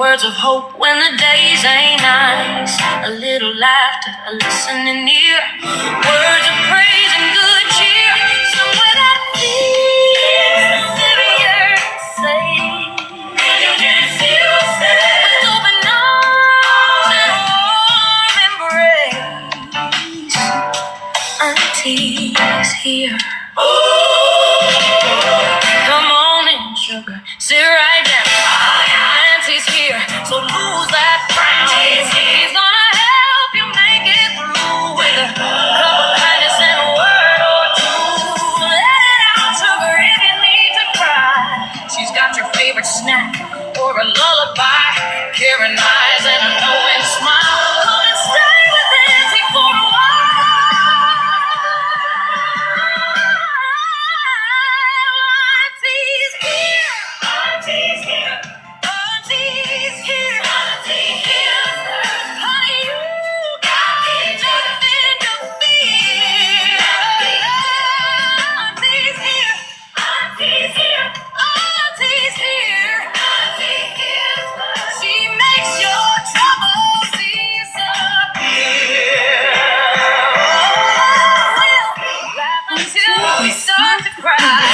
words of hope when the days ain't nice. A little laughter, a listening ear. Words of praise and good cheer. Somewhere that feels familiar. Say, you can feel safe. With open arms and warm embrace. Auntie's here. Come on in, sugar. Sit right down. Auntie's here, so lose that frown. He's gonna help you make it through with a cup of kindness and a word or two. Let it out, sugar, if you need to cry. She's got your favorite snack or a lullaby. Caring eyes and a knowing smile. Come and stay with Auntie for a while. Auntie's here. Auntie's here. Auntie's here. Auntie's here. Honey, you got nothing to fear. Auntie's here. Auntie's here. Auntie's here. Auntie's here. She makes your troubles disappear. We'll laugh until we start to cry.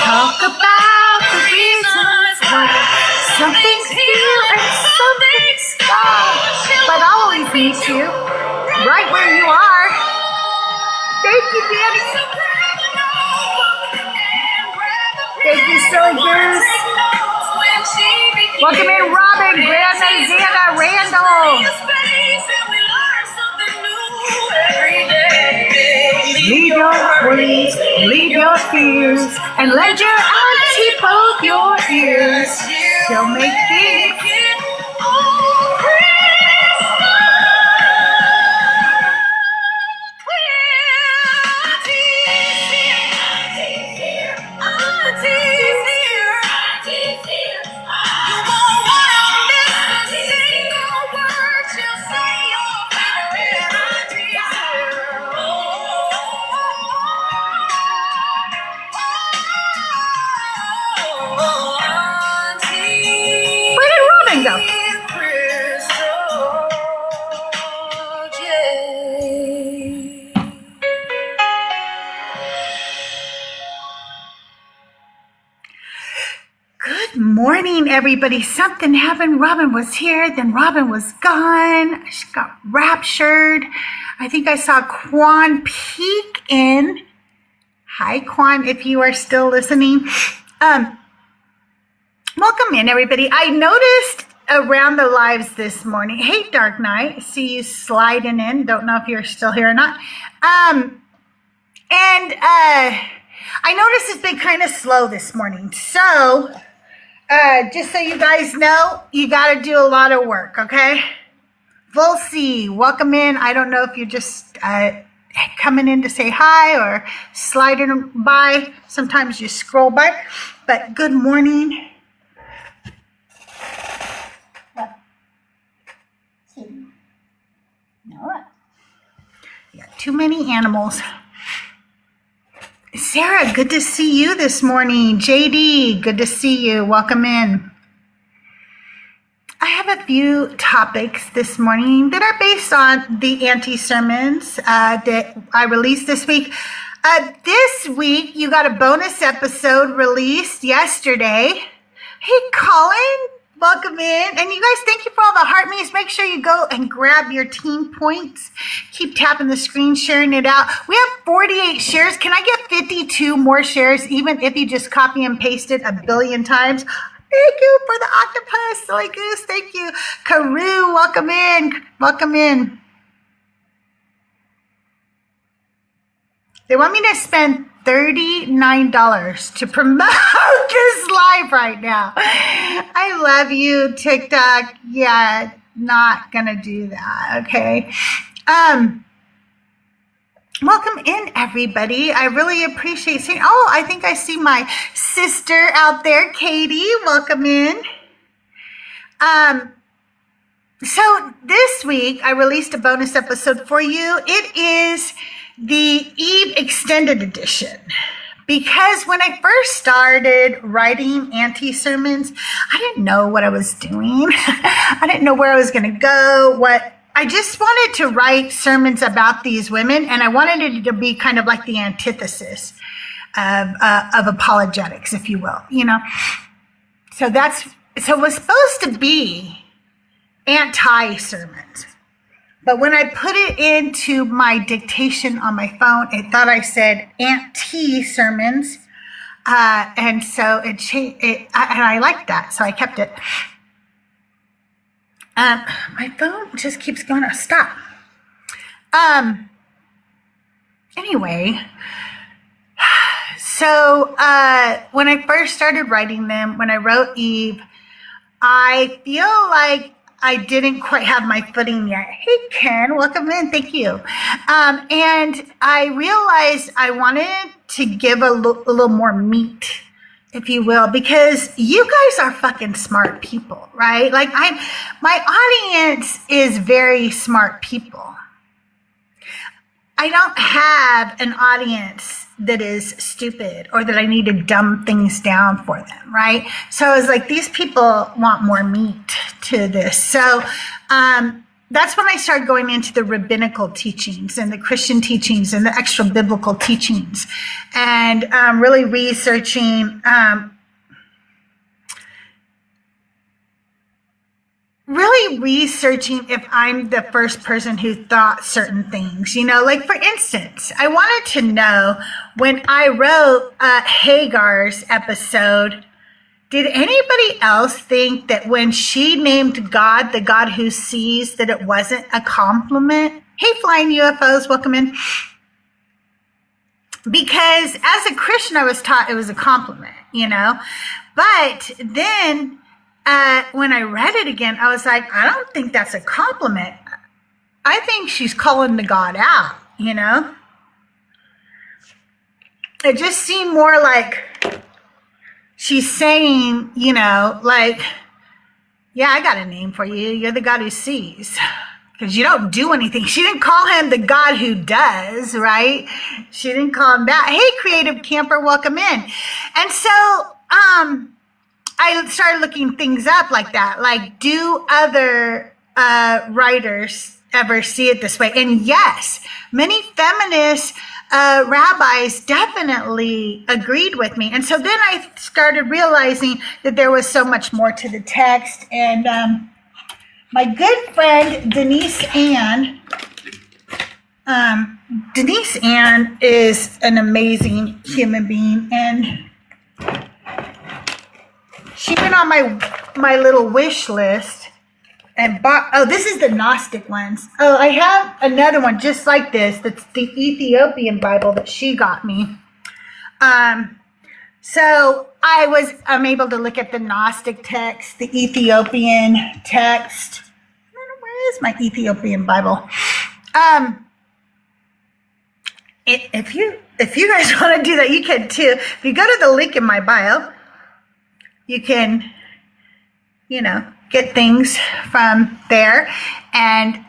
Talk about the reasons why something's here and something's gone. But I'll always meet you right where you are. Thank you, Daddy. Thank you, Silly Goose. Welcome in, Robin, Grandma, Xana, Randall. Leave your worries, leave your fears, and let your auntie poke your ears. She'll make things morning, everybody. Something happened. Robin was here, then Robin was gone. She got raptured. I think I saw Quan peek in. Hi, Quan, if you are still listening. Welcome in, everybody. I noticed around the lives this morning. Hey, Dark Knight. I see you sliding in. Don't know if you're still here or not. I noticed it's been kind of slow this morning. So just so you guys know, you got to do a lot of work, okay? Volsi, welcome in. I don't know if you're just coming in to say hi or sliding by. Sometimes you scroll by, but good morning. No, you got too many animals. Sarah, good to see you this morning. JD, good to see you. Welcome in. I have a few topics this morning that are based on the Auntie Sermons that I released this week. This week, you got a bonus episode released yesterday. Hey, Colin, welcome in. And you guys, thank you for all the heart me's. Make sure you go and grab your team points. Keep tapping the screen, sharing it out. We have 48 shares. Can I get 52 more shares, even if you just copy and paste it a billion times? Thank you for the octopus, Silly Goose. Thank you. Karu, welcome in. Welcome in. They want me to spend $39 to promote this live right now. I love you, TikTok. Yeah, not gonna do that, okay? Welcome in, everybody. I really appreciate seeing. Oh, I think I see my sister out there, Katie. Welcome in. So this week I released a bonus episode for you. It is the Eve Extended Edition. because when I first started writing Auntie Sermons, I didn't know what I was doing. I didn't know where I was going to go. I just wanted to write sermons about these women, and I wanted it to be kind of like the antithesis of apologetics, if you will, So it was supposed to be anti-sermons. But when I put it into my dictation on my phone, it thought I said Auntie Sermons. And so it changed, and I liked that, so I kept it. My phone just keeps going, stop. Anyway, so when I first started writing them, when I wrote Eve, I feel like I didn't quite have my footing yet. Hey, Ken, welcome in. Thank you. And I realized I wanted to give a little more meat, if you will, because you guys are fucking smart people, right? Like my audience is very smart people. I don't have an audience that is stupid or that I need to dumb things down for them, right? So I was like, these people want more meat to this. So that's when I started going into the rabbinical teachings and the Christian teachings and the extra biblical teachings, and really researching if I'm the first person who thought certain things, like for instance, I wanted to know when I wrote Hagar's episode, did anybody else think that when she named God, the God who sees, that it wasn't a compliment? Hey, flying UFOs, welcome in. Because as a Christian, I was taught it was a compliment, But then when I read it again, I was like, I don't think that's a compliment. I think she's calling the God out, It just seemed more like she's saying, like, yeah, I got a name for you. You're the God who sees. Because you don't do anything. She didn't call him the God who does, right? She didn't call him that. Hey, creative camper, welcome in. And so I started looking things up like that. Like, do other writers ever see it this way? And yes, many feminist rabbis definitely agreed with me. And so then I started realizing that there was so much more to the text. And my good friend Denise Ann is an amazing human being, and she went on my little wish list and bought, this is the Gnostic ones. Oh, I have another one just like this. That's the Ethiopian Bible that she got me. So I'm able to look at the Gnostic text, the Ethiopian text. Where is my Ethiopian Bible? If you guys want to do that, you can too. If you go to the link in my bio, you can, get things from there and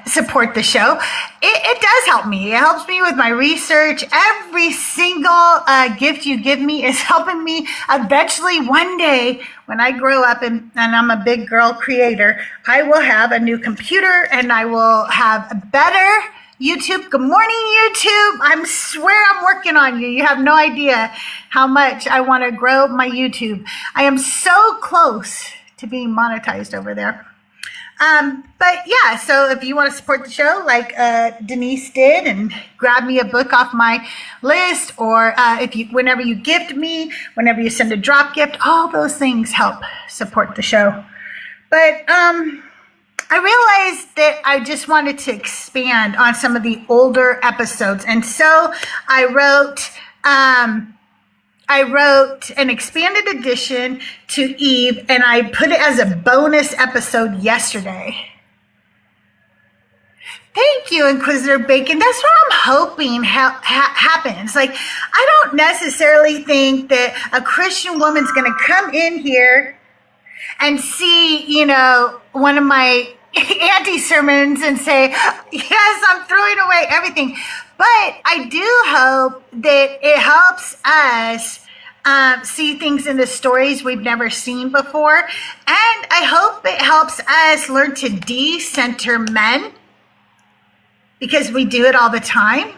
support the show. It does help me. It helps me with my research. Every single gift you give me is helping me eventually one day when I grow up and I'm a big girl creator, I will have a new computer and I will have a better YouTube. Good morning, YouTube. I swear I'm working on you. You have no idea how much I want to grow my YouTube. I am so close to being monetized over there. But yeah, so if you want to support the show like Denise did and grab me a book off my list, or whenever you gift me, whenever you send a drop gift, all those things help support the show. But I realized that I just wanted to expand on some of the older episodes. And so I wrote an expanded edition to Eve, and I put it as a bonus episode yesterday. Thank you, Inquisitor Bacon. That's what I'm hoping happens. Like, I don't necessarily think that a Christian woman's going to come in here and see, one of my Auntie Sermons and say, yes, I'm throwing away everything. But I do hope that it helps us see things in the stories we've never seen before. And I hope it helps us learn to de-center men, because we do it all the time.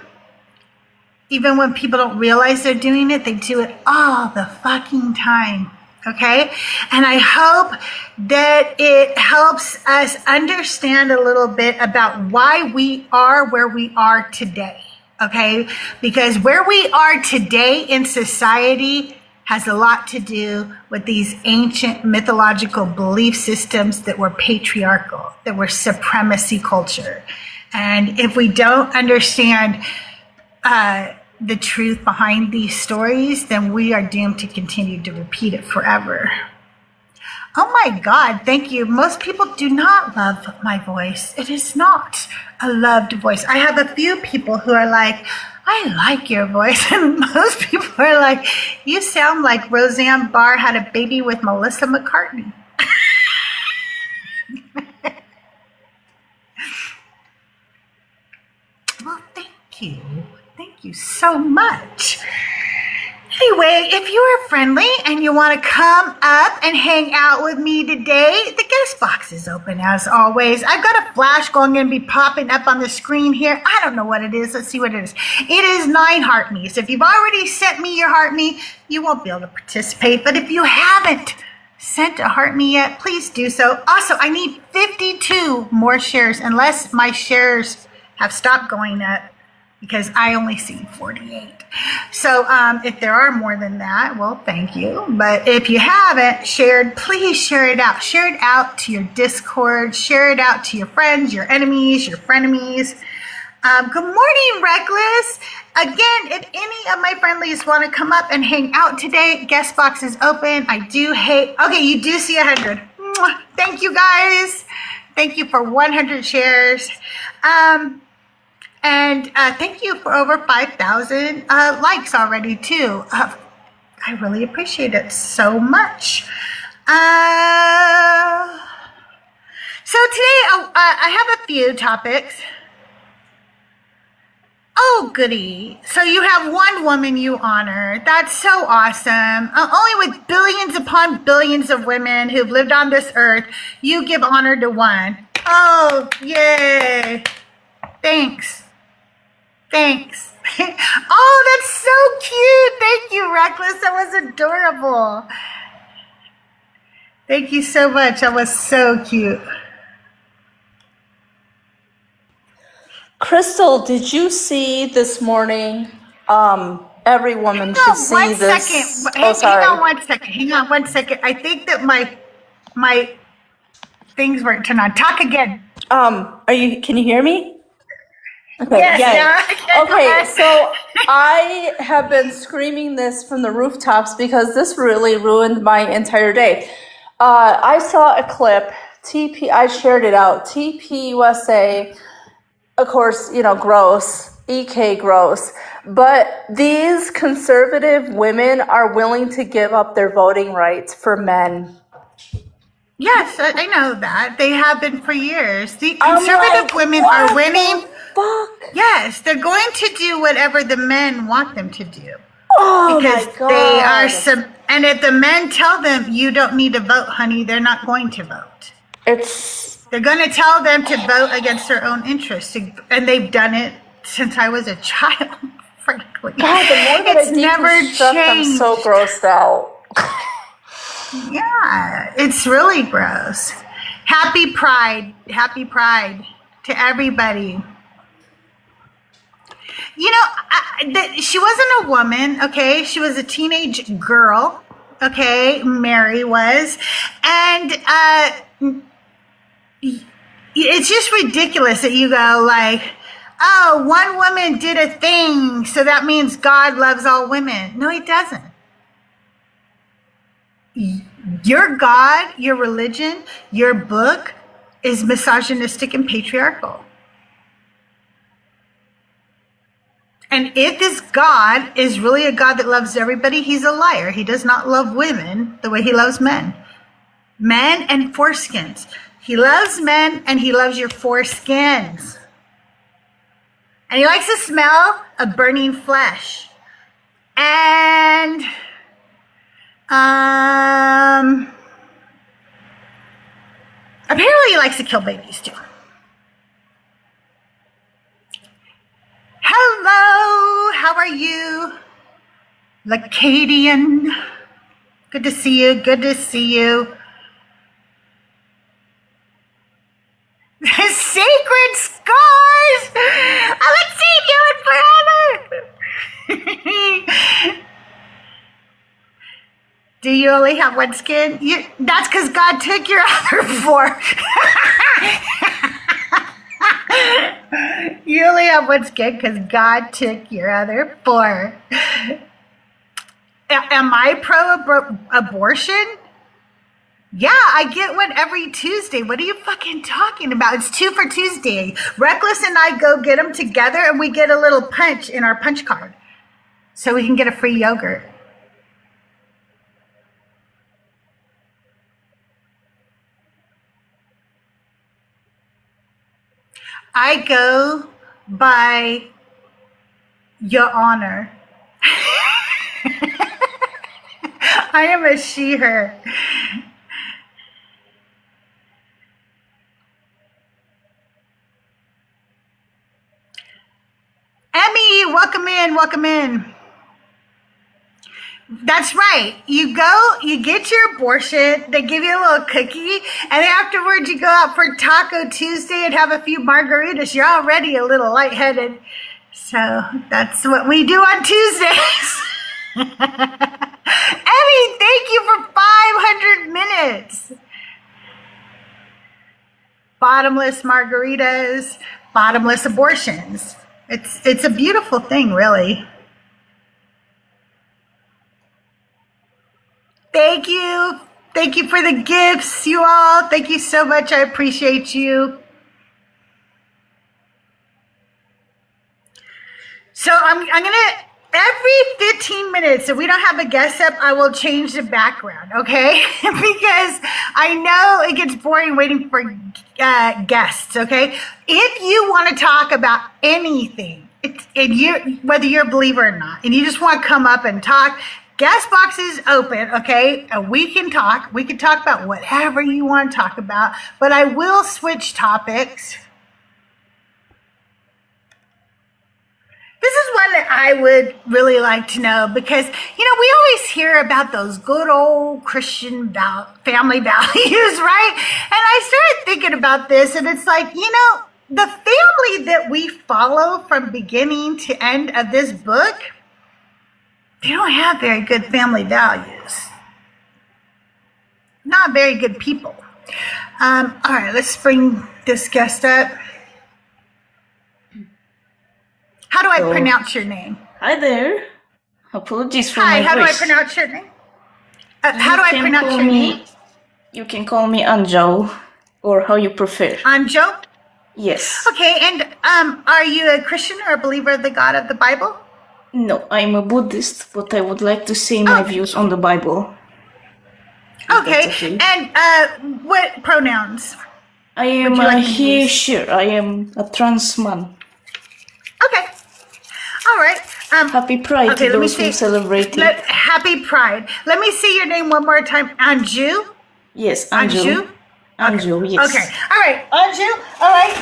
Even when people don't realize they're doing it, they do it all the fucking time. Okay? And I hope that it helps us understand a little bit about why we are where we are today. Okay? Because where we are today in society has a lot to do with these ancient mythological belief systems that were patriarchal, that were supremacy culture. And if we don't understand the truth behind these stories, then we are doomed to continue to repeat it forever. Oh my God, thank you. Most people do not love my voice. It is not a loved voice. I have a few people who are like, I like your voice. And most people are like, you sound like Roseanne Barr had a baby with Melissa McCartney. Well, thank you. Thank you so much. Anyway, if you are friendly and you want to come up and hang out with me today, the guest box is open as always. I've got a flash going to be popping up on the screen here. I don't know what it is. Let's see what it is. It is 9 heart me's. If you've already sent me your heart me, you won't be able to participate. But if you haven't sent a heart me yet, please do so. Also, I need 52 more shares, unless my shares have stopped going up, because I only see 48. So if there are more than that, well, thank you. But if you haven't shared, please share it out. Share it out to your Discord. Share it out to your friends, your enemies, your frenemies. Good morning, Reckless. Again, if any of my friendlies want to come up and hang out today, guest box is open. I do hate... Okay, you do see 100. Mwah. Thank you, guys. Thank you for 100 shares. And thank you for over 5,000 likes already, too. I really appreciate it so much. So today, I have a few topics. Oh, goody. So you have one woman you honor. That's so awesome. Only with billions upon billions of women who've lived on this earth, you give honor to one. Oh, yay. Thanks. Thanks. Oh, that's so cute. Thank you, Reckless. That was adorable. Thank you so much. That was so cute. Crystal, did you see this morning? Every woman should see this. Hang on 1 second. Hang on 1 second. I think that my things weren't turned on. Talk again. Can you hear me? Okay, yes, yeah. Okay, so I have been screaming this from the rooftops because this really ruined my entire day. I saw a clip, I shared it out, TP USA, of course, gross, EK gross, but these conservative women are willing to give up their voting rights for men. Yes, I know that. They have been for years. The conservative women are winning. Fuck. Yes, they're going to do whatever the men want them to do. Oh because my God. They are and if the men tell them you don't need to vote, honey, they're not going to vote. They're going to tell them to vote against their own interests, and they've done it since I was a child. Frankly, God, the more that it's never changed. I'm so grossed out. Yeah, it's really gross. Happy Pride to everybody. She wasn't a woman, okay? She was a teenage girl, okay? Mary was. And it's just ridiculous that you go like, oh, one woman did a thing, so that means God loves all women. No, he doesn't. Your God, your religion, your book is misogynistic and patriarchal. And if this God is really a God that loves everybody, he's a liar. He does not love women the way he loves men. Men and foreskins. He loves men, and he loves your foreskins. And he likes the smell of burning flesh. And apparently he likes to kill babies too. Hello, how are you? Lacadian. Good to see you, good to see you. Sacred scars! I haven't seen you in forever! Do you only have one skin? That's because God took your other four. You only have one skin because God took your other four. Am I pro-abortion? Yeah, I get one every Tuesday. What are you fucking talking about? It's 2 for Tuesday. Reckless and I go get them together and we get a little punch in our punch card so we can get a free yogurt. I go by your honor. I am a she, her. Emmy, welcome in, welcome in. That's right. You go, you get your abortion, they give you a little cookie, and afterwards you go out for Taco Tuesday and have a few margaritas. You're already a little lightheaded. So that's what we do on Tuesdays. Emmy, thank you for 500 minutes. Bottomless margaritas, bottomless abortions. It's a beautiful thing, really. Thank you. Thank you for the gifts, you all. Thank you so much. I appreciate you. So I'm gonna, every 15 minutes, if we don't have a guest up, I will change the background, okay? Because I know it gets boring waiting for guests, okay? If you want to talk about anything, whether you're a believer or not, and you just want to come up and talk, guest box is open, okay? And we can talk. We can talk about whatever you want to talk about, but I will switch topics. This is one that I would really like to know because, we always hear about those good old Christian family values, right? And I started thinking about this, and it's like, the family that we follow from beginning to end of this book, they don't have very good family values. Not very good people. All right, let's bring this guest up. How do I pronounce your name? Hi there. Apologies for Hi, my how do I voice. pronounce your name? How do I pronounce your name? You can call me Anjo, or how you prefer. Anjo? Yes. Okay, and are you a Christian or a believer of the God of the Bible? No, I'm a Buddhist, but I would like to say my views on the Bible. Okay, and what pronouns? I am he, she. I am a trans man. Okay. All right. Happy Pride to those who celebrate it. Happy Pride. Let me see your name one more time. Anju? Yes, Anju. Anju, yes. Okay. All right, Anju. All right.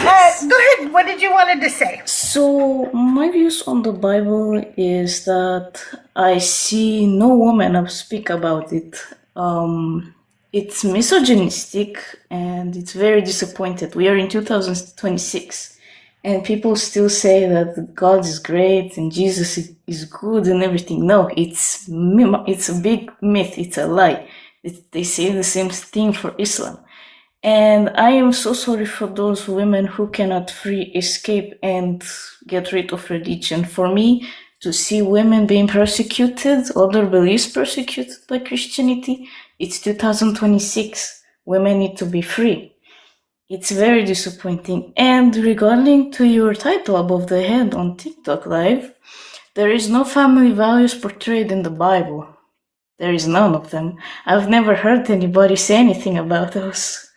Go ahead. What did you wanted to say? So, my views on the Bible is that I see no woman speak about it. It's misogynistic and it's very disappointed. We are in 2026 and people still say that God is great and Jesus is good and everything. No, it's a big myth. It's a lie. They say the same thing for Islam. And I am so sorry for those women who cannot escape and get rid of religion. For me, to see women being persecuted, other beliefs persecuted by Christianity, it's 2026. Women need to be free. It's very disappointing. And regarding to your title above the head on TikTok Live, there is no family values portrayed in the Bible. There is none of them. I've never heard anybody say anything about those.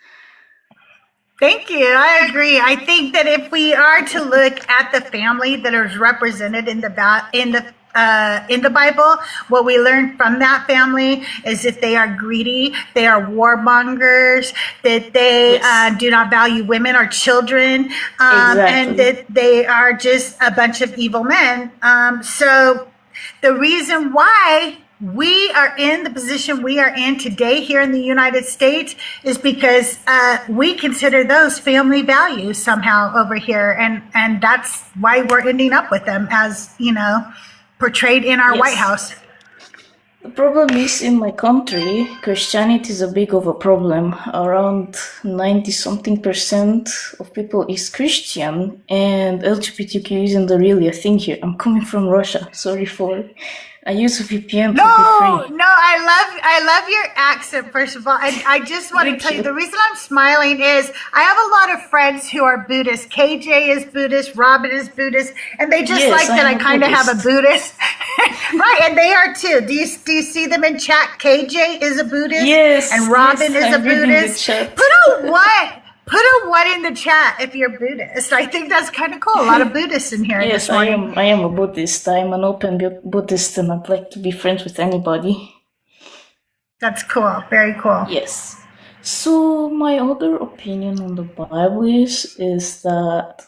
Thank you. I agree. I think that if we are to look at the family that is represented in the Bible, what we learn from that family is that they are greedy, they are warmongers, that they Yes, do not value women or children, and exactly. that they are just a bunch of evil men. So the reason why we are in the position we are in today here in the United States is because we consider those family values somehow over here, and that's why we're ending up with them as portrayed in our White Yes. House. The problem is in my country, Christianity is a big of a problem. Around 90 something percent of people is Christian, and LGBTQ isn't really a thing here. I'm coming from Russia. Sorry for. I use a VPN to be No, free. no, I love your accent, first of all. I just want to Thank tell you the you. reason I'm smiling is I have a lot of friends who are Buddhist. KJ is Buddhist, Robin is Buddhist, and they just Yes, like I that I am a kind of have a Buddhist. Buddhist. Right, and they are too. Do you see them in chat? KJ is a Buddhist and Yes, yes, Robin is a I'm reading the Buddhist. chat. Put a what in the chat if you're Buddhist. I think that's kind of cool. A lot of Buddhists in here this Yes, I morning. am. I am a Buddhist. I am an open Buddhist, and I'd like to be friends with anybody. That's cool. Very cool. Yes. So my other opinion on the Bible is that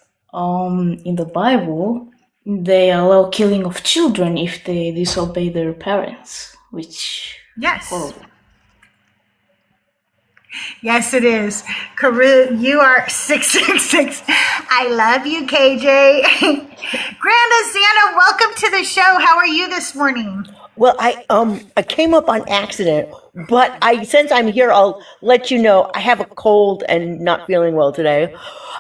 in the Bible they allow killing of children if they disobey their parents, which Yes. horrible. Yes, it is. Karu, you are 666. I love you, KJ. Granda Santa, welcome to the show. How are you this morning? Well, I came up on accident, but since I'm here, I'll let you know I have a cold and not feeling well today.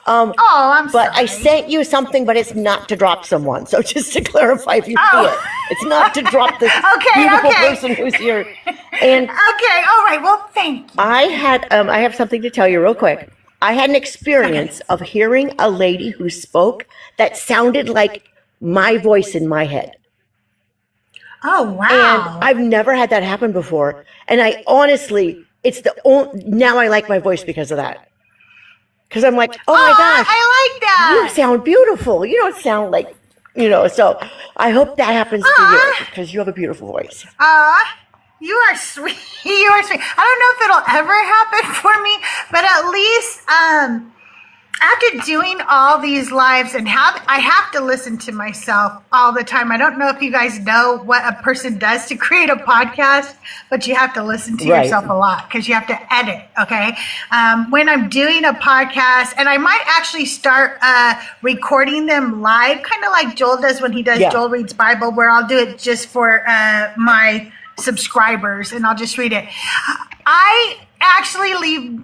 Oh, I'm But I sorry. sent you something, but it's not to drop someone. So just to clarify, if you see it, it's not to drop this beautiful Okay. person who's here. And Okay, all right. Well, thank you. I have something to tell you real quick. I had an experience of hearing a lady who spoke that sounded like my voice in my head. Oh, And wow. I've never had that happen before. And I honestly, it's the only, now I like my voice because of that. Because I'm like, oh my gosh, I like you that. sound beautiful. You don't sound like, so I hope that happens to you because you have a beautiful voice. You are sweet. You are sweet. I don't know if it'll ever happen for me, but at least after doing all these lives and I have to listen to myself all the time. I don't know if you guys know what a person does to create a podcast, but you have to listen to Right. yourself a lot because you have to edit. Okay. When I'm doing a podcast, and I might actually start recording them live, kind of like Joel does when he does Yeah. Joel Reads Bible, where I'll do it just for my subscribers and I'll just read it. I actually leave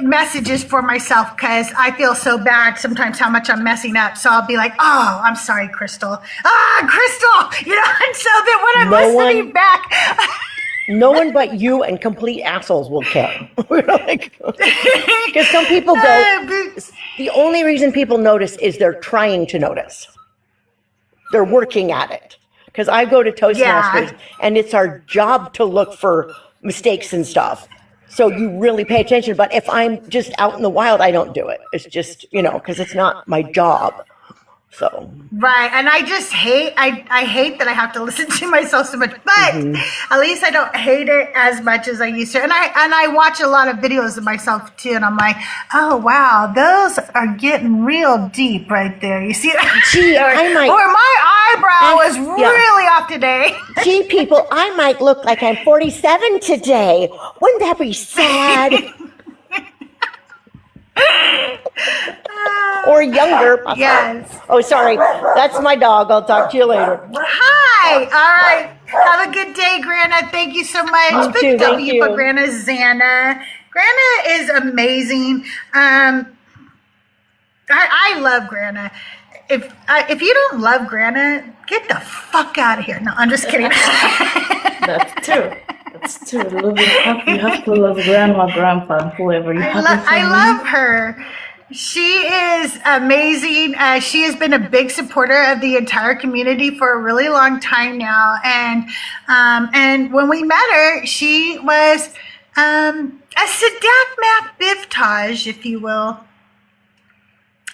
messages for myself because I feel so bad sometimes how much I'm messing up. So I'll be like, oh, I'm sorry, Crystal. Crystal, and so that when I'm No listening one- back, No one but you and complete assholes will care. Because some people go, the only reason people notice is they're trying to notice. They're working at it. Because I go to Toastmasters and it's our job to look for mistakes and stuff. So you really pay attention. But if I'm just out in the wild, I don't do it. It's just, because it's not my job. So right. And I just hate, I hate that I have to listen to myself so much, but at least I don't hate it as much as I used to. And I watch a lot of videos of myself too. And I'm like, oh, wow, those are getting real deep right there. You see that? Gee, I might- Or my eyebrow is Yeah. really off today. gee, people, I might look like I'm 47 today. Wouldn't that be sad? Or younger. Yes. Oh, sorry. That's my dog. I'll talk to you later. Hi. All right. Have a good day, Grana. Thank you so much. You Big too. Thank W for you. Grana Zana. Grana is amazing. I love Grana. If you don't love Grana, get the fuck out of here. No, I'm just kidding. That's true. That's true. You have to love grandma, grandpa, and whoever you have. I love her. She is amazing. She has been a big supporter of the entire community for a really long time now. And when we met her, she was a Sadak Mac Biftaj, if you will.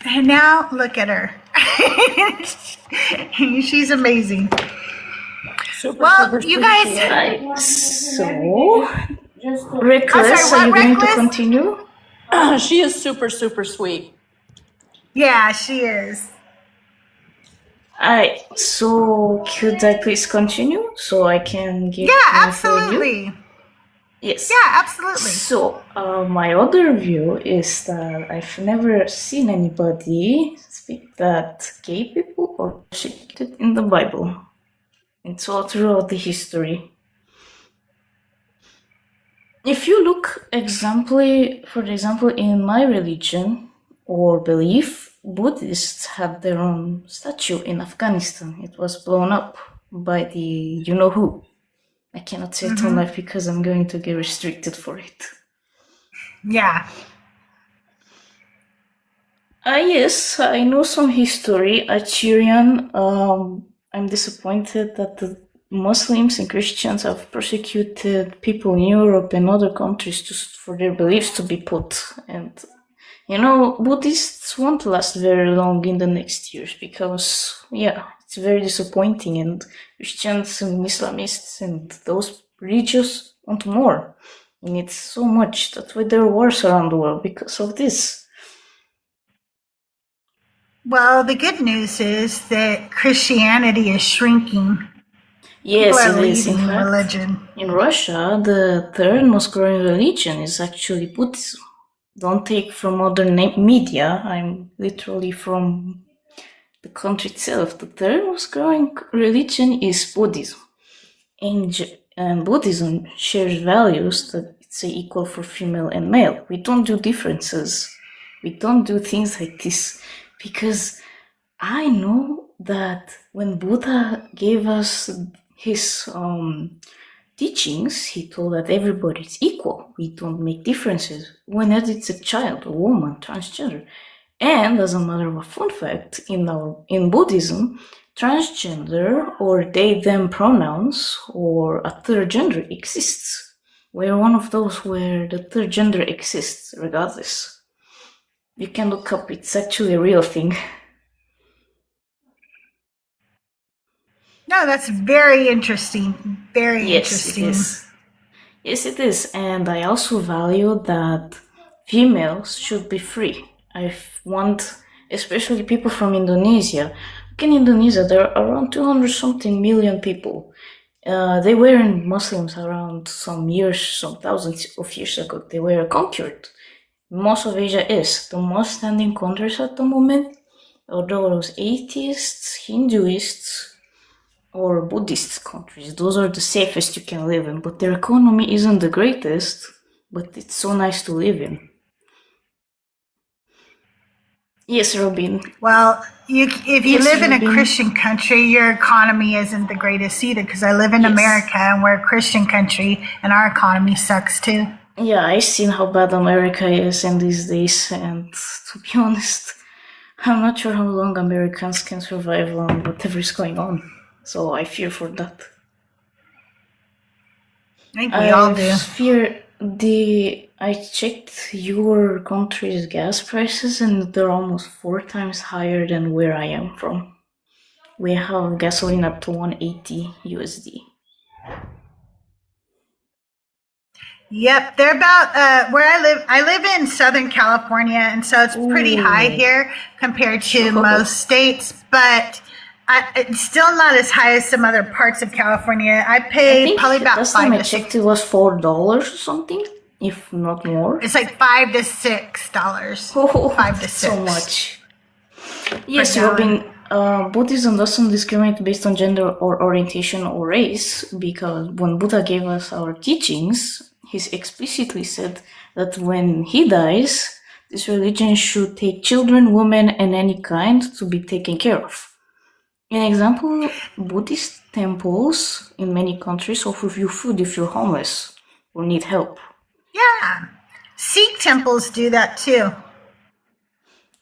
And now look at her. She's amazing. Well, you guys. Right. So, I'm Reckless, sorry, are you what, going to Reckless? continue? She is super, super sweet. Yeah, she is. Alright, so could I please continue so I can give Yeah, my full view? absolutely. Yes. Yeah, absolutely. So, my other view is that I've never seen anybody speak that gay people are persecuted in the Bible. It's all throughout the history. If you look for example, in my religion or belief, Buddhists had their own statue in Afghanistan. It was blown up by the you-know-who. I cannot say it on live because I'm going to get restricted for it. Yeah. Yes, I know some history. Assyrian, I'm disappointed that the Muslims and Christians have persecuted people in Europe and other countries just for their beliefs to be put. And, Buddhists won't last very long in the next years because, it's very disappointing. And Christians and Islamists and those religious want more. And it's so much. That's why there are wars around the world because of this. Well, the good news is that Christianity is shrinking. Yes, People are it is. In leaving fact, religion. in Russia, the third most growing religion is actually Buddhism. Don't take from other media. I'm literally from the country itself. The third most growing religion is Buddhism. And Buddhism shares values that it's equal for female and male. We don't do differences. We don't do things like this because I know that when Buddha gave us his teachings, he told that everybody is equal. We don't make differences. Whether it's a child, a woman, transgender. And as a matter of a fun fact, in Buddhism, transgender or they/them pronouns or a third gender exists. We're one of those where the third gender exists regardless. You can look up, it's actually a real thing. No, that's very interesting. Very interesting. It is. Yes, it is. And I also value that females should be free. I want, especially people from Indonesia. In Indonesia, there are around 200 something million people. They weren't Muslims around some thousands of years ago. They were conquered. Most of Asia is. The most standing countries at the moment are those atheists, Hinduists, or Buddhist countries. Those are the safest you can live in, but their economy isn't the greatest, but it's so nice to live in. Yes, Robin. Well, if you live in a Christian country, your economy isn't the greatest either, because I live in America and we're a Christian country and our economy sucks too. Yeah, I've seen how bad America is in these days, and to be honest, I'm not sure how long Americans can survive on whatever is going on. So I fear for that. I think we all do. I checked your country's gas prices and they're almost 4 times higher than where I am from. We have gasoline up to 180 USD. Yep, they're about where I live. I live in Southern California, and so it's pretty high here compared to most states, but it's still not as high as some other parts of California. I pay probably about last time I $5 to checked, it was $4 or something, if not more. It's like $5 to $6. Oh, 5 to 6. So much. Yes, Robin. Buddhism doesn't discriminate based on gender or orientation or race, because when Buddha gave us our teachings, he explicitly said that when he dies, this religion should take children, women, and any kind to be taken care of. An example, Buddhist temples in many countries offer you food if you're homeless or need help. Yeah, Sikh temples do that too.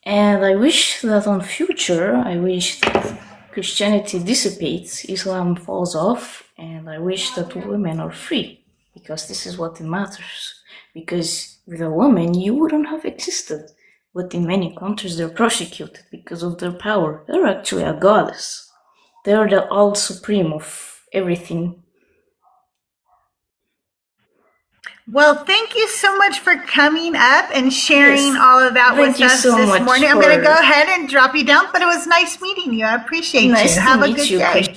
And I wish that on future, that Christianity dissipates, Islam falls off, and I wish that women are free, because this is what matters. Because with a woman, you wouldn't have existed. but in many countries they're persecuted because of their power. They're actually a goddess. They're the all supreme of everything. Well, thank you so much for coming up and sharing Yes. all of that Thank with you us so this much morning. I'm going to for- go ahead and drop you down, but it was nice meeting you. I appreciate Nice you. to Have a meet good you, day.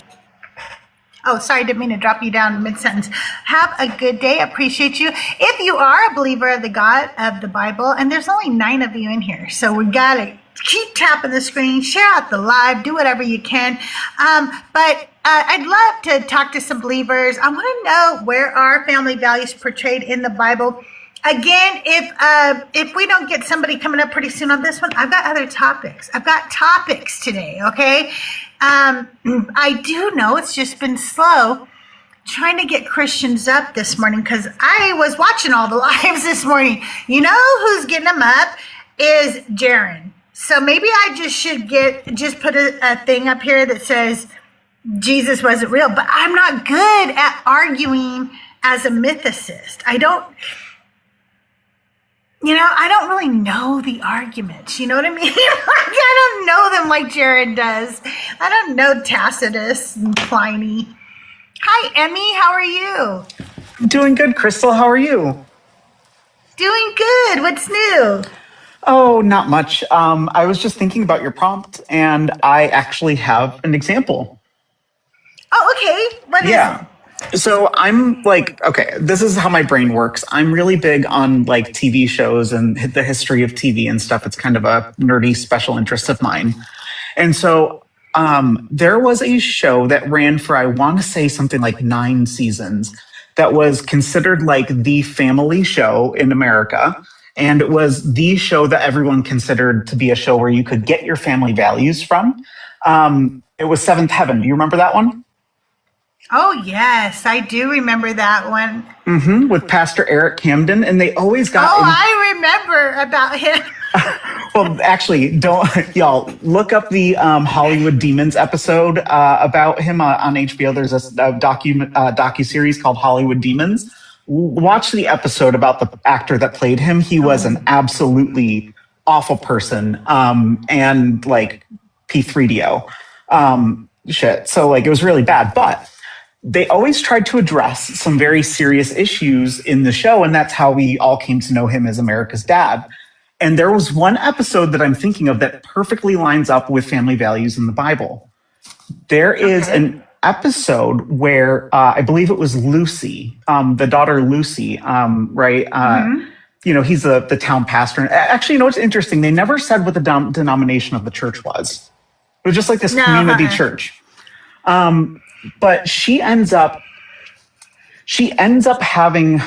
Oh, sorry, didn't mean to drop you down mid-sentence. Have a good day. Appreciate you. If you are a believer of the God of the Bible, and there's only 9 of you in here, so we got to keep tapping the screen, share out the live, do whatever you can. But I'd love to talk to some believers. I want to know, where are family values portrayed in the Bible? Again, if we don't get somebody coming up pretty soon on this one, I've got other topics. I've got topics today, okay? I do know it's just been slow trying to get Christians up this morning, because I was watching all the lives this morning. You know who's getting them up is Jaron. So maybe I just should put a thing up here that says Jesus wasn't real. But I'm not good at arguing as a mythicist. I don't really know the arguments. You know what I mean? I don't know them like Jared does. I don't know Tacitus and Pliny. Hi, Emmy. How are you? Doing good, Crystal. How are you? Doing good. What's new? Oh, not much. I was just thinking about your prompt, and I actually have an example. Oh, okay. What is it? So I'm like, okay, this is how my brain works. I'm really big on like TV shows and the history of TV and stuff. It's kind of a nerdy special interest of mine. And so there was a show that ran for, I want to say, something like 9 seasons, that was considered like the family show in America. And it was the show that everyone considered to be a show where you could get your family values from. It was Seventh Heaven. Do you remember that one? Oh, yes. I do remember that one. With Pastor Eric Camden. And they always got... I remember about him. Well, actually, don't y'all look up the Hollywood Demons episode about him on HBO. There's a docu-series called Hollywood Demons. Watch the episode about the actor that played him. He was an absolutely awful person, and like P3DO shit. So like it was really bad, but they always tried to address some very serious issues in the show, and that's how we all came to know him as America's dad. And there was one episode that I'm thinking of that perfectly lines up with family values in the Bible. There is an episode where I believe it was Lucy, the daughter Lucy, right? You know, he's the town pastor. Actually, you know what's interesting? They never said what the denomination of the church was. It was just like this community church. But she ends up having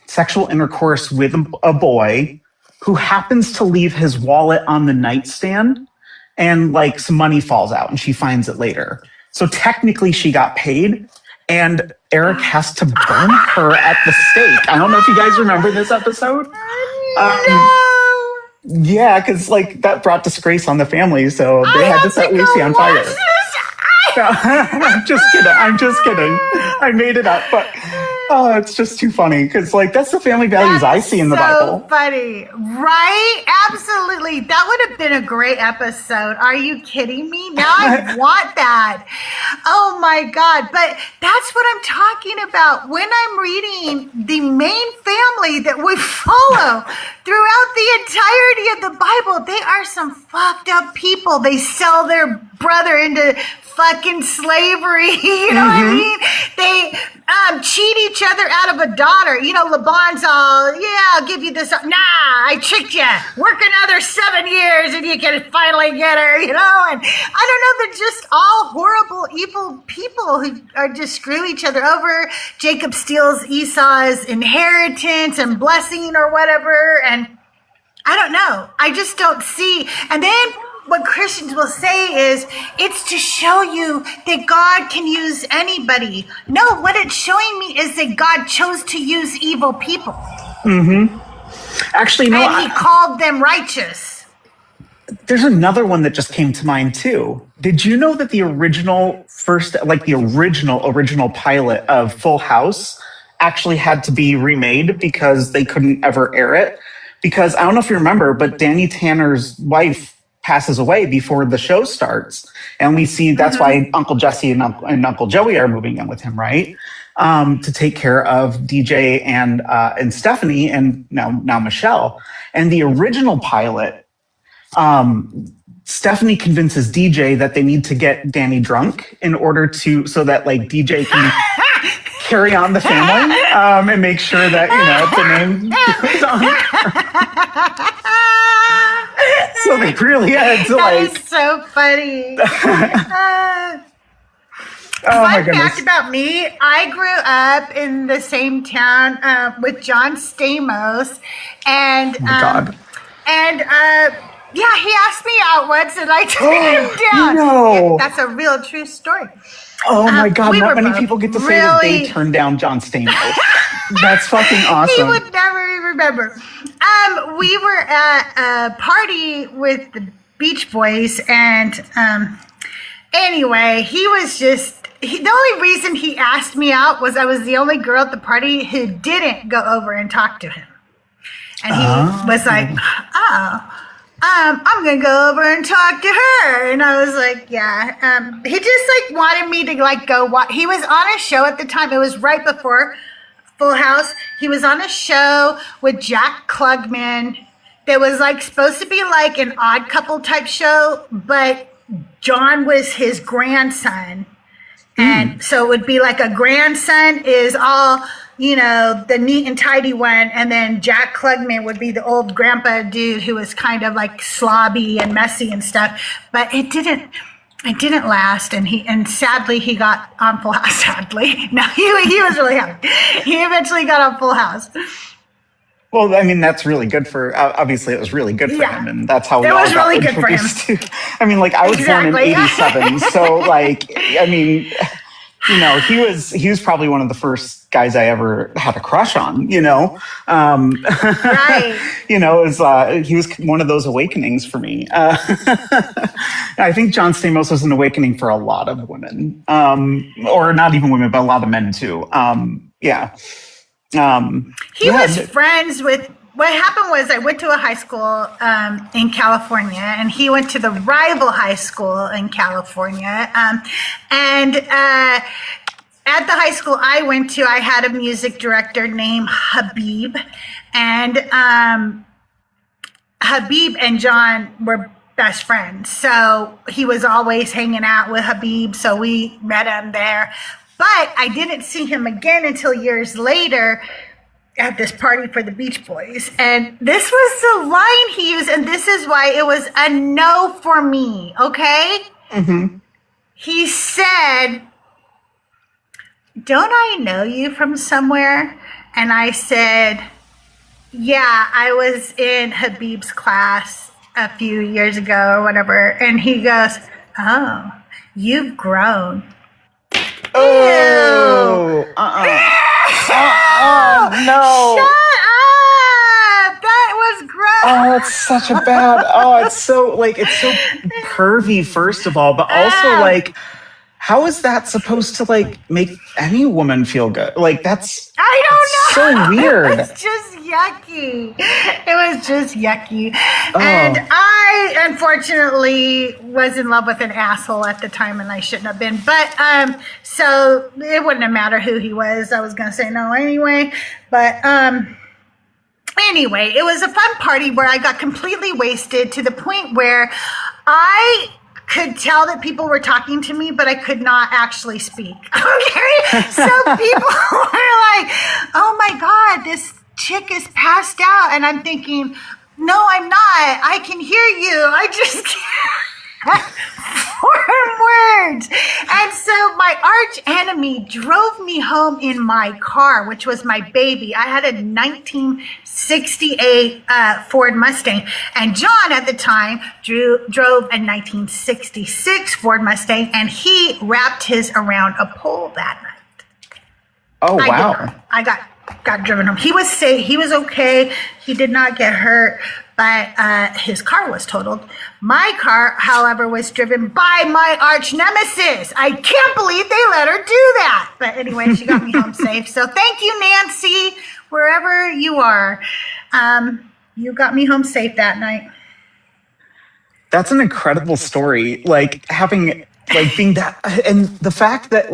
sexual intercourse with a boy who happens to leave his wallet on the nightstand, and like some money falls out and she finds it later. So technically she got paid, and Eric has to burn her at the stake. I don't know if you guys remember this episode. Yeah, because like that brought disgrace on the family, so they had to set Lucy on fire. I'm just kidding. I made it up, but it's just too funny because like that's the family values I see in the Bible. So funny, right? Absolutely. That would have been a great episode. Are you kidding me? Now I want that. Oh my God. But that's what I'm talking about. When I'm reading the main family that we follow throughout the entirety of the Bible, they are some fucked up people. They sell their brother into fucking slavery. You know what I mean? They cheat each other out of a daughter. You know, Laban's all, yeah, I'll give you this. Nah, I tricked you. Work another 7 years and you can finally get her, you know? And I don't know, they're just all horrible, evil people who are just screw each other over. Jacob steals Esau's inheritance and blessing or whatever. And I don't know. I just don't see. And then what Christians will say is, it's to show you that God can use anybody. No, what it's showing me is that God chose to use evil people. Actually, no. And he called them righteous. There's another one that just came to mind too. Did you know that the original pilot of Full House actually had to be remade because they couldn't ever air it? because I don't know if you remember, but Danny Tanner's wife passes away before the show starts, and we see that's why Uncle Jesse and Uncle Joey are moving in with him, right? To take care of DJ and Stephanie and now Michelle. And the original pilot, Stephanie convinces DJ that they need to get Danny drunk in order so that like DJ can carry on the family and make sure that the name goes on. So they really had to That is so funny. my Fun goodness. fact about me, I grew up in the same town with John Stamos, and Oh my God. and yeah, he asked me out once, and I turned him down. No. Yeah, that's a real true story. Oh my God, we not were many both people get to say that they really- turned down John Stamos. That's fucking He awesome. would never remember. We were at a party with the Beach Boys, and anyway, he was just. The only reason he asked me out was I was the only girl at the party who didn't go over and talk to him. And he was like, I'm going to go over and talk to her. And I was like, yeah. He just like wanted me to like go watch. He was on a show at the time. It was right before Full House. He was on a show with Jack Klugman. That was like supposed to be like an Odd Couple type show, but John was his grandson. And so it would be like a grandson is all, the neat and tidy one. And then Jack Klugman would be the old grandpa dude who was kind of like slobby and messy and stuff. But it didn't last. And sadly he got on Full House. Sadly. No, he was really happy. He eventually got on Full House. Well, I mean, that's really good for, obviously it was really good for him, and that's how we It all was got really good for him. introduced to. I mean, like, I was born in Exactly. '87, so like, I mean, he was probably one of the first guys I ever had a crush on, Right. It was, he was one of those awakenings for me. I think John Stamos was an awakening for a lot of women, or not even women, but a lot of men too. Yeah. He was friends with. What happened was I went to a high school in California, and he went to the rival high school in California. And at the high school I went to, I had a music director named Habib, and Habib and John were best friends. So he was always hanging out with Habib. So we met him there. But I didn't see him again until years later at this party for the Beach Boys. And this was the line he used, and this is why it was a no for me, okay? Mm-hmm. He said, "Don't I know you from somewhere?" And I said, "Yeah, I was in Habib's class a few years ago or whatever." And he goes, "Oh, you've grown." Oh, no. Shut up! That was gross. Oh, it's such a bad. It's so pervy, first of all, but also like, how is that supposed to like make any woman feel good? Like that's I don't know. so weird. It was just yucky. It was just yucky. And I unfortunately was in love with an asshole at the time, and I shouldn't have been. But so it wouldn't have mattered who he was. I was gonna say no anyway. But anyway, it was a fun party where I got completely wasted to the point where I could tell that people were talking to me, but I could not actually speak. Okay? So people were like, "Oh my God, this chick is passed out." And I'm thinking, no, I'm not. I can hear you. I just can't form words. And so my arch enemy drove me home in my car, which was my baby. I had a 1968 Ford Mustang. And John at the time drove a 1966 Ford Mustang, and he wrapped his around a pole that night. Oh, wow. I got driven home. He was safe. He was okay. He did not get hurt, but his car was totaled. My car, however, was driven by my arch nemesis. I can't believe they let her do that. But anyway, she got me home safe. So thank you, Nancy, wherever you are. You got me home safe that night. That's an incredible story. Like being that, and the fact that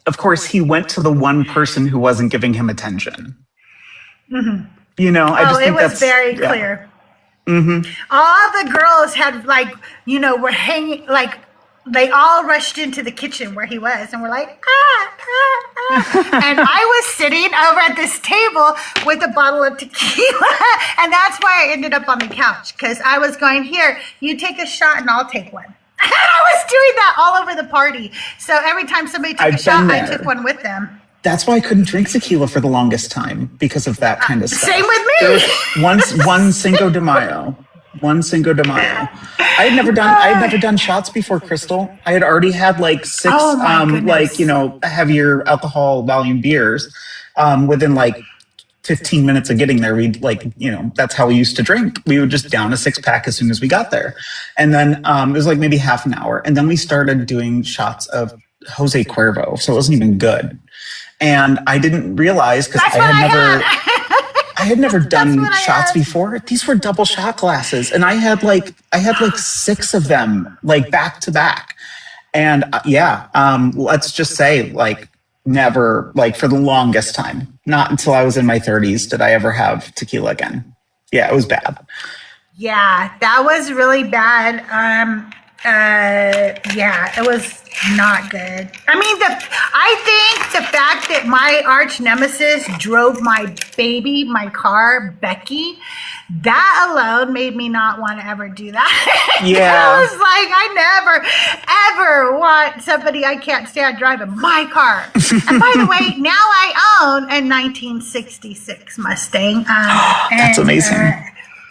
of course he went to the one person who wasn't giving him attention. Mm-hmm. You know, I just think it was very clear. Mm-hmm. All the girls had were hanging they all rushed into the kitchen where he was and were like, and I was sitting over at this table with a bottle of tequila. And that's why I ended up on the couch, because I was going, here, you take a shot and I'll take one. And I was doing that all over the party. So every time somebody took a shot, I took one with them. That's why I couldn't drink tequila for the longest time, because of that kind of stuff. Same with me. One Cinco de Mayo. I had never done shots before, Crystal. I had already had 6 heavier alcohol volume beers within 15 minutes of getting there. We'd that's how we used to drink. We would just down a 6-pack as soon as we got there. And then it was maybe half an hour. And then we started doing shots of Jose Cuervo. So it wasn't even good. And I didn't realize, because I had never done shots before. These were double shot glasses, and I had 6 of them back to back. And let's just say never for the longest time, not until I was in my 30s did I ever have tequila again. Yeah, it was bad. Yeah, that was really bad. It was not good. I mean, I think the fact that my arch nemesis drove my car, Becky, that alone made me not want to ever do that. Yeah. I was I never, ever want somebody I can't stand driving my car. And by the way, now I own a 1966 Mustang. That's amazing.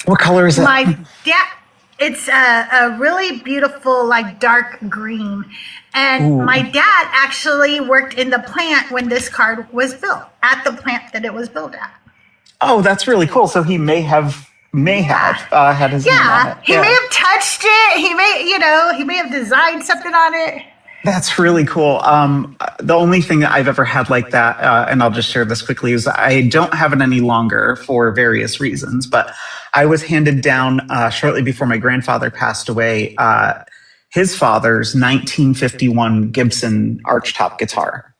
What color is it? It's a really beautiful, dark green. And my dad actually worked in the plant when this car was built, at the plant that it was built at. Oh, that's really cool. So he may have had his name on it. He may have touched it. He may have designed something on it. That's really cool. The only thing that I've ever had like that, and I'll just share this quickly, is I don't have it any longer for various reasons, but I was handed down shortly before my grandfather passed away, his father's 1951 Gibson archtop guitar.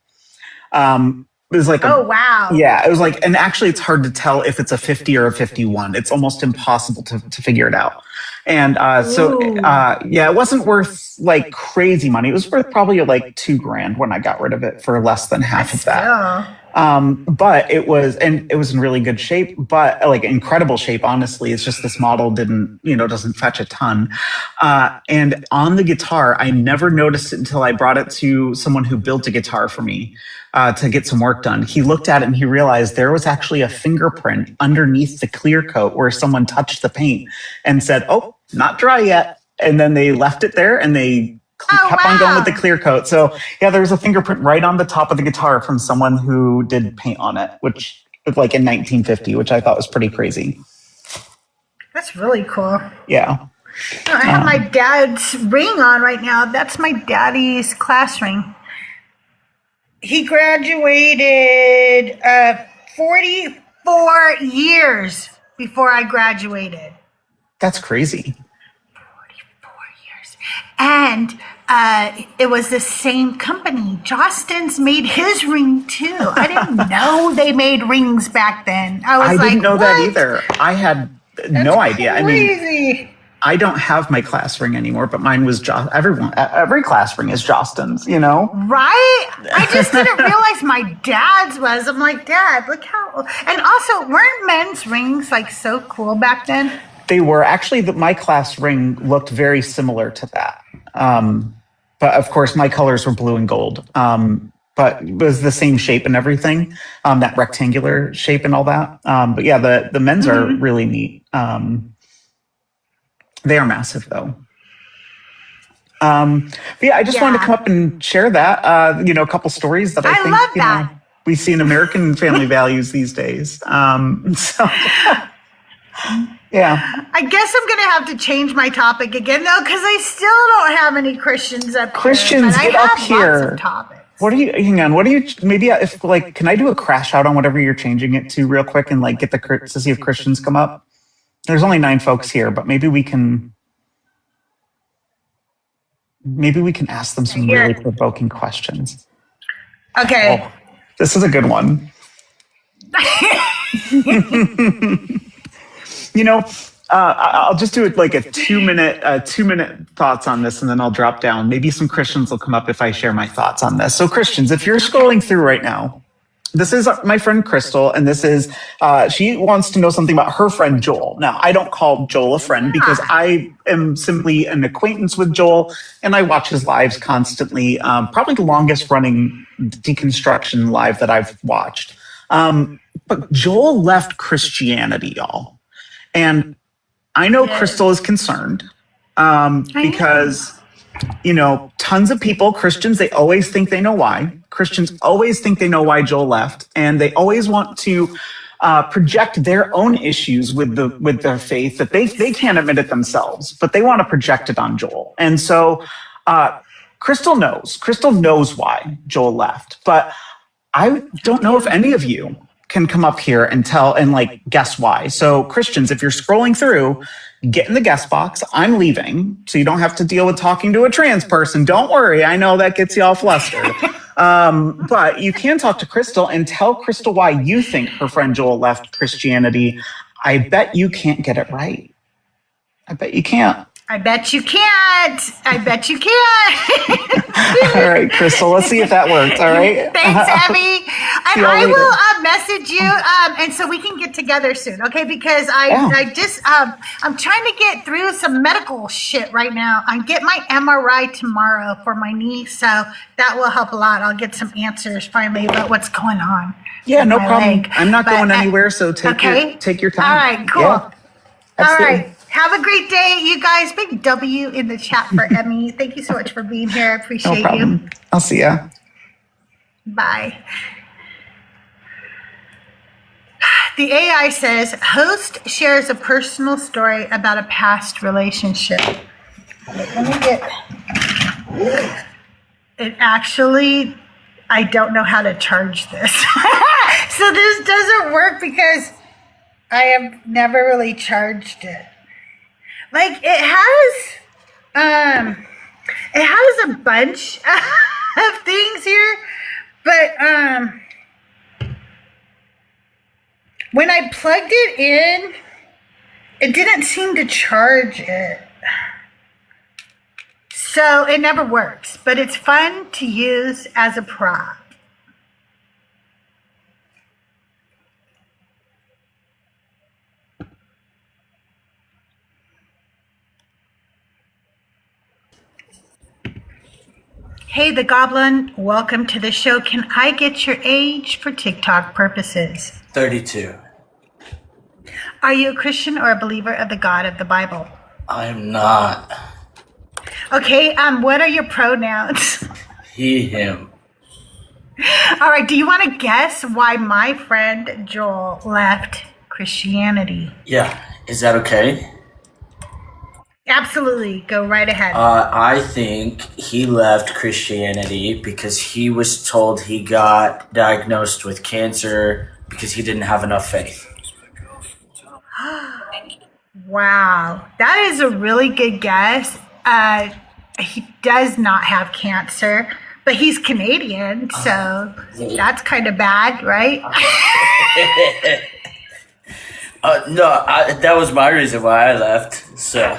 It was oh, wow. Yeah, it was and actually it's hard to tell if it's a 50 or a 51. It's almost impossible to figure it out. And it wasn't worth crazy money. It was worth probably $2,000 when I got rid of it for less than half of that. But it was in really good shape, but incredible shape. Honestly, it's just this model doesn't fetch a ton. And on the guitar, I never noticed it until I brought it to someone who built a guitar for me to get some work done. He looked at it and he realized there was actually a fingerprint underneath the clear coat where someone touched the paint and said, "Oh, not dry yet." And then they left it there and they kept on going with the clear coat. So yeah, there was a fingerprint right on the top of the guitar from someone who did paint on it, which was in 1950, which I thought was pretty crazy. That's really cool. Yeah. I have my dad's ring on right now. That's my daddy's class ring. He graduated 44 years before I graduated. That's crazy. 44 years. And it was the same company. Jostens made his ring too. I didn't know they made rings back then. I didn't know that either. I had no idea. Crazy. I mean, I don't have my class ring anymore, but mine was every class ring is Jostens, Right? I just didn't realize my dad's was. I'm like, Dad, look how. And also, weren't men's rings so cool back then? They were. Actually, my class ring looked very similar to that. But of course, my colors were blue and gold. But it was the same shape and everything, that rectangular shape and all that. But yeah, the men's are really neat. They are massive, though. But yeah, I just wanted to come up and share that. A couple stories that I think love that. We see in American family values these days. Yeah. I guess I'm going to have to change my topic again, though, because I still don't have any Christians up Christians, here. get up here. Lots of topics. Hang on, maybe if can I do a crash out on whatever you're changing it to real quick and get the courtesy of Christians come up? There's only 9 folks here, but maybe we can ask them some really provoking questions. Okay. Oh, this is a good one. I'll just do it like a 2-minute thoughts on this, and then I'll drop down. Maybe some Christians will come up if I share my thoughts on this. So Christians, if you're scrolling through right now, this is my friend Crystal, and this is, she wants to know something about her friend Joel. Now, I don't call Joel a friend because I am simply an acquaintance with Joel, and I watch his lives constantly. Probably the longest running deconstruction live that I've watched. But Joel left Christianity, y'all. And I know Crystal is concerned because, tons of people, Christians, they always think they know why. Christians always think they know why Joel left, and they always want to project their own issues with their faith that they can't admit it themselves, but they want to project it on Joel. And so Crystal knows why Joel left, but I don't know if any of you can come up here and guess why. So Christians, if you're scrolling through, get in the guest box. I'm leaving, so you don't have to deal with talking to a trans person. Don't worry. I know that gets you all flustered. But you can talk to Crystal and tell Crystal why you think her friend Joel left Christianity. I bet you can't get it right. I bet you can't. I bet you can't. I bet you can't. All right, Crystal, let's see if that works. All right. Thanks, Abby. And I later. will message you, and so we can get together soon, okay? Because I'm trying to get through some medical shit right now. I get my MRI tomorrow for my knee, so that will help a lot. I'll get some answers finally about what's going on. Yeah, no problem. Leg. I'm not going anywhere, so take your time. All right, cool. Yeah, all right. Have a great day, you guys. Big W in the chat for Emmy. Thank you so much for being here. I appreciate you. I'll see ya. Bye. The AI says, host shares a personal story about a past relationship. Let me get... It actually, I don't know how to charge this. So this doesn't work because I have never really charged it. Like it has a bunch of things here, but when I plugged it in, it didn't seem to charge it. So it never works, but it's fun to use as a prop. Hey, the Goblin, welcome to the show. Can I get your age for TikTok purposes? 32. Are you a Christian or a believer of the God of the Bible? I'm not. Okay, what are your pronouns? He, him. All right, do you want to guess why my friend Joel left Christianity? Yeah, is that okay? Absolutely, go right ahead. I think he left Christianity because he was told he got diagnosed with cancer because he didn't have enough faith. Wow, that is a really good guess. He does not have cancer, but he's Canadian, so that's kind of bad, right? No, that was my reason why I left. So,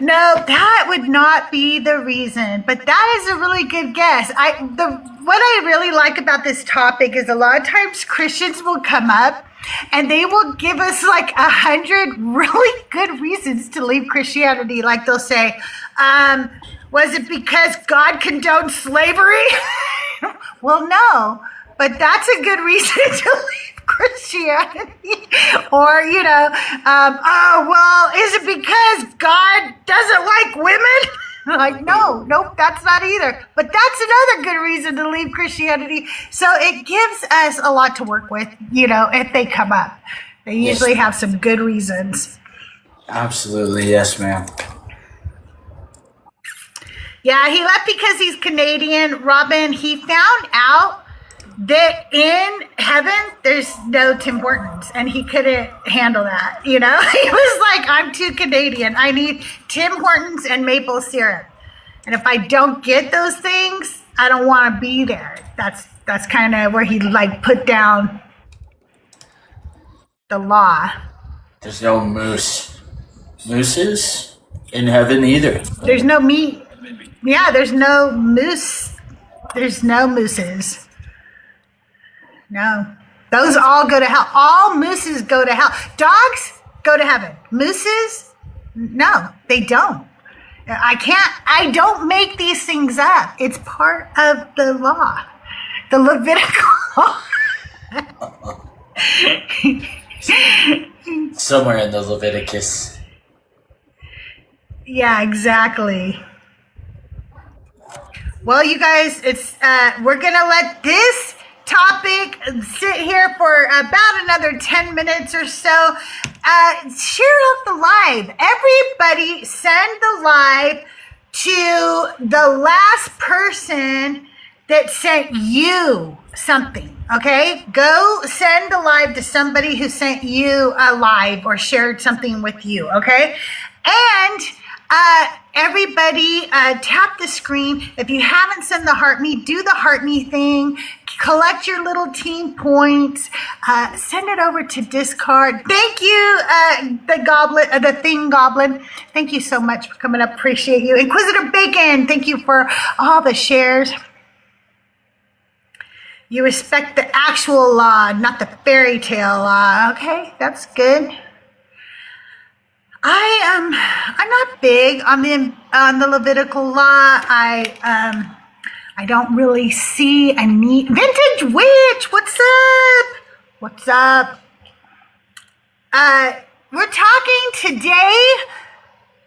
no, that would not be the reason. But that is a really good guess. What I really like about this topic is a lot of times Christians will come up and they will give us like 100 really good reasons to leave Christianity. Like they'll say, was it because God condoned slavery? Well, no. But that's a good reason to leave Christianity. Or, oh, well, is it because God doesn't like women? Like, nope, that's not either. But that's another good reason to leave Christianity. So it gives us a lot to work with, if they come up. They usually have some good reasons. absolutely, yes, ma'am. Yeah, he left because he's Canadian. Robin, he found out that in heaven there's no Tim Hortons, and he couldn't handle that. He was like, I'm too Canadian. I need Tim Hortons and maple syrup, and if I don't get those things, I don't want to be there. That's kind of where he like put down the law. There's no mooses in heaven either. There's no meat. Yeah, there's no moose. There's no mooses. No. Those all go to hell. All mooses go to hell. Dogs go to heaven. Mooses, no, they don't. I don't make these things up. It's part of the law. The Levitical law. Somewhere in the Leviticus. Yeah, exactly. Well, you guys, we're gonna let this topic sit here for about another 10 minutes or so. Share out the live. Everybody send the live to the last person that sent you something. Okay, go send the live to somebody who sent you a live or shared something with you. Okay, and everybody tap the screen. If you haven't sent the heart me, do the heart me thing. Collect your little team points. Send it over to Discard. Thank you, the thing goblin. Thank you so much for coming up. Appreciate you. Inquisitor Bacon, thank you for all the shares. You respect the actual law, not the fairy tale law. Okay, that's good. I'm not big on the Levitical law. I don't really see a need. Vintage Witch, what's up? What's up? We're talking today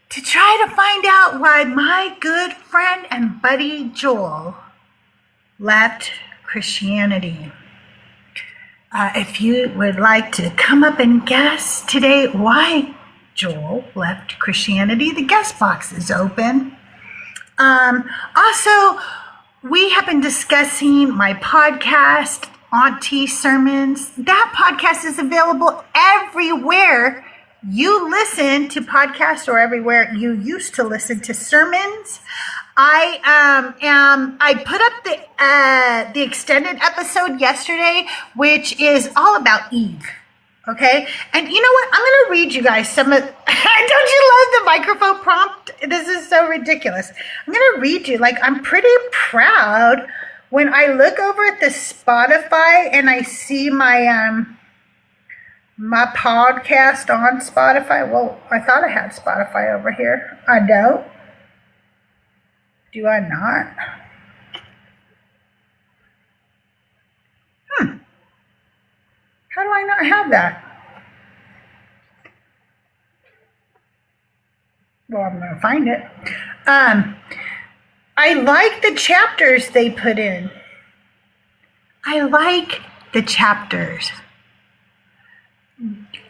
to try to find out why my good friend and buddy Joel left Christianity. If you would like to come up and guess today why Joel left Christianity, the guest box is open. Also, we have been discussing my podcast, Auntie Sermons. That podcast is available everywhere you listen to podcasts or everywhere you used to listen to sermons. I put up the extended episode yesterday, which is all about Eve. Okay, and you know what? I'm going to read you guys some of. Don't you love the microphone prompt? This is so ridiculous. I'm going to read you. Like, I'm pretty proud when I look over at the Spotify and I see my my podcast on Spotify. Well, I thought I had Spotify over here. I don't. Do I not? How do I not have that? Well, I'm going to find it. I like the chapters they put in. I like the chapters.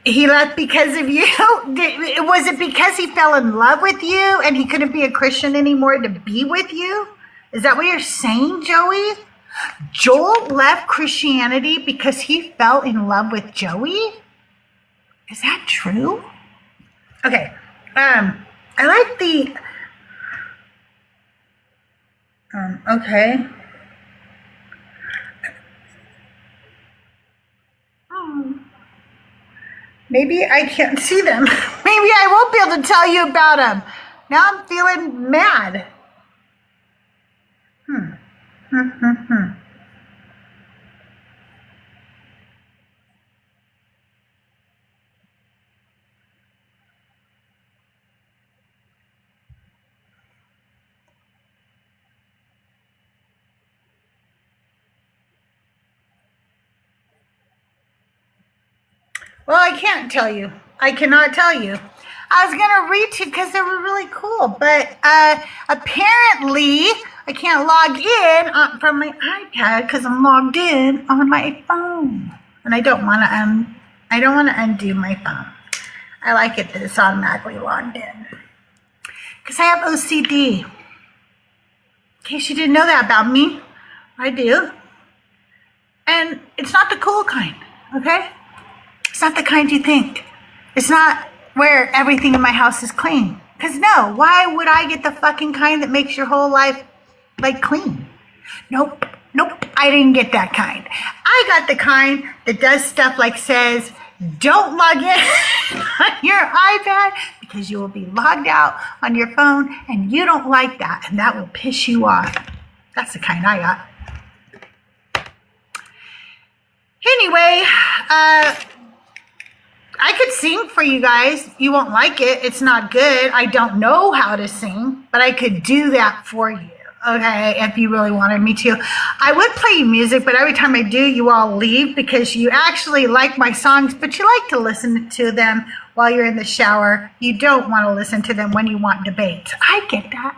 He left because of you? Was it because he fell in love with you and he couldn't be a Christian anymore to be with you? Is that what you're saying, Joey? Joel left Christianity because he fell in love with Joey? Is that true? Okay. I like the... okay. Maybe I can't see them. Maybe I won't be able to tell you about them. Now I'm feeling mad. Well, I can't tell you. I cannot tell you. I was going to read to because they were really cool, but apparently I can't log in from my iPad because I'm logged in on my phone, and I don't want to undo my phone. I like it that it's automatically logged in because I have OCD. In case you didn't know that about me, I do. And it's not the cool kind, okay? It's not the kind you think. It's not where everything in my house is clean. Because no, why would I get the fucking kind that makes your whole life like clean? Nope, I didn't get that kind. I got the kind that does stuff like says, don't log in on your iPad because you will be logged out on your phone and you don't like that and that will piss you off. That's the kind I got. Anyway, I could sing for you guys. You won't like it. It's not good. I don't know how to sing, but I could do that for you. Okay, if you really wanted me to. I would play you music, but every time I do, you all leave because you actually like my songs, but you like to listen to them while you're in the shower. You don't want to listen to them when you want debates. I get that.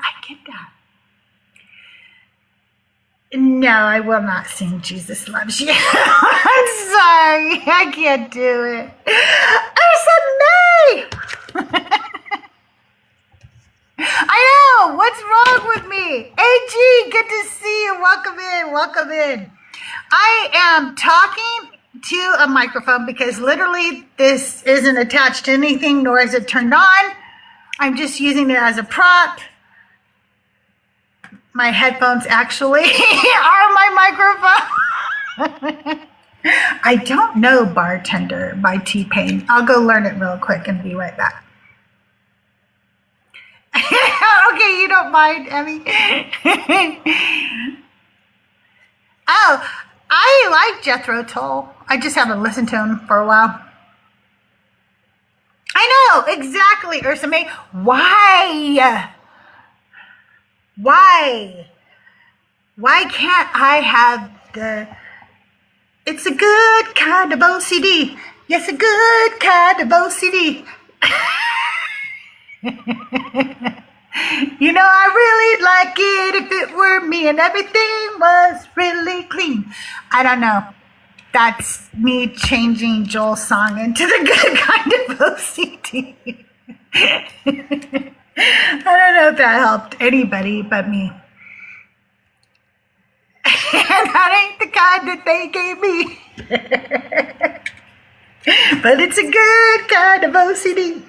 No, I will not sing Jesus Loves You. I'm sorry. I can't do it. I said nay. I know. What's wrong with me? AG, good to see you. Welcome in. I am talking to a microphone because literally this isn't attached to anything, nor is it turned on. I'm just using it as a prop. My headphones actually are my microphone. I don't know Bartender by T-Pain. I'll go learn it real quick and be right back. Okay, you don't mind, Emmy. Oh, I like Jethro Tull. I just haven't listened to him for a while. I know, exactly, Ursa May. Why? Why can't I have the... It's a good kind of OCD. Yes, a good kind of OCD. You know, I really like it if it were me and everything was really clean. I don't know. That's me changing Joel's song into the good kind of OCD. I don't know if that helped anybody but me. And that ain't the kind that they gave me. But it's a good kind of OCD.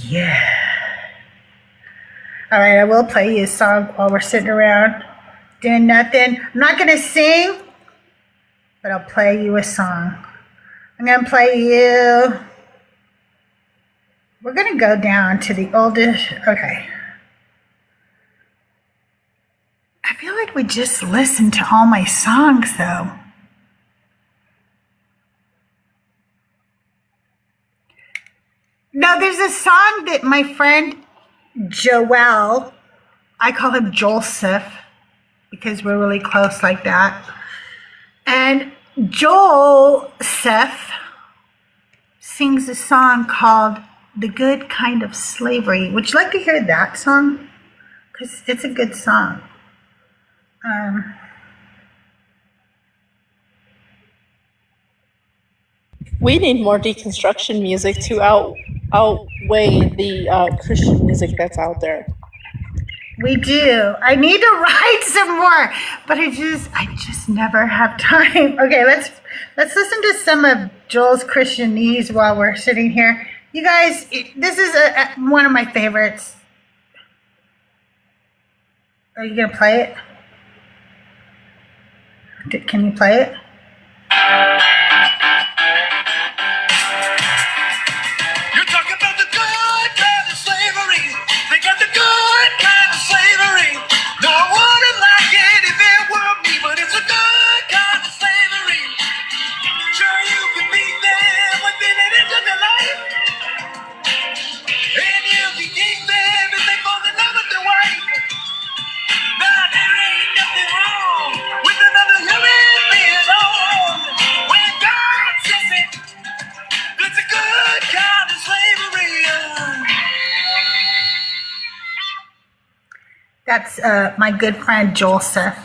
Yeah. All right, I will play you a song while we're sitting around doing nothing. I'm not going to sing, but I'll play you a song. I'm going to play you... We're going to go down to the oldest... Okay. I feel like we just listened to all my songs, though. Now, there's a song that my friend Joel, I call him Joseph because we're really close like that. And Joseph sings a song called The Good Kind of Slavery. Would you like to hear that song? Because it's a good song. We need more deconstruction music to outweigh the Christian music that's out there. We do. I need to write some more, but I just never have time. Okay, let's listen to some of Joel's Christianese while we're sitting here. You guys, this is one of my favorites. Are you gonna play it? Can you play it? You're talking about the good kind of slavery. They got the good kind of slavery. No, I wouldn't like it if it were me, but it's a good kind of slavery. Sure, you can beat them within an inch of their life, and you can keep them if they fall in love with their wife. Now, there ain't nothing wrong with another human being alone. When God says it, it's a good kind of slavery. That's my good friend Joseph.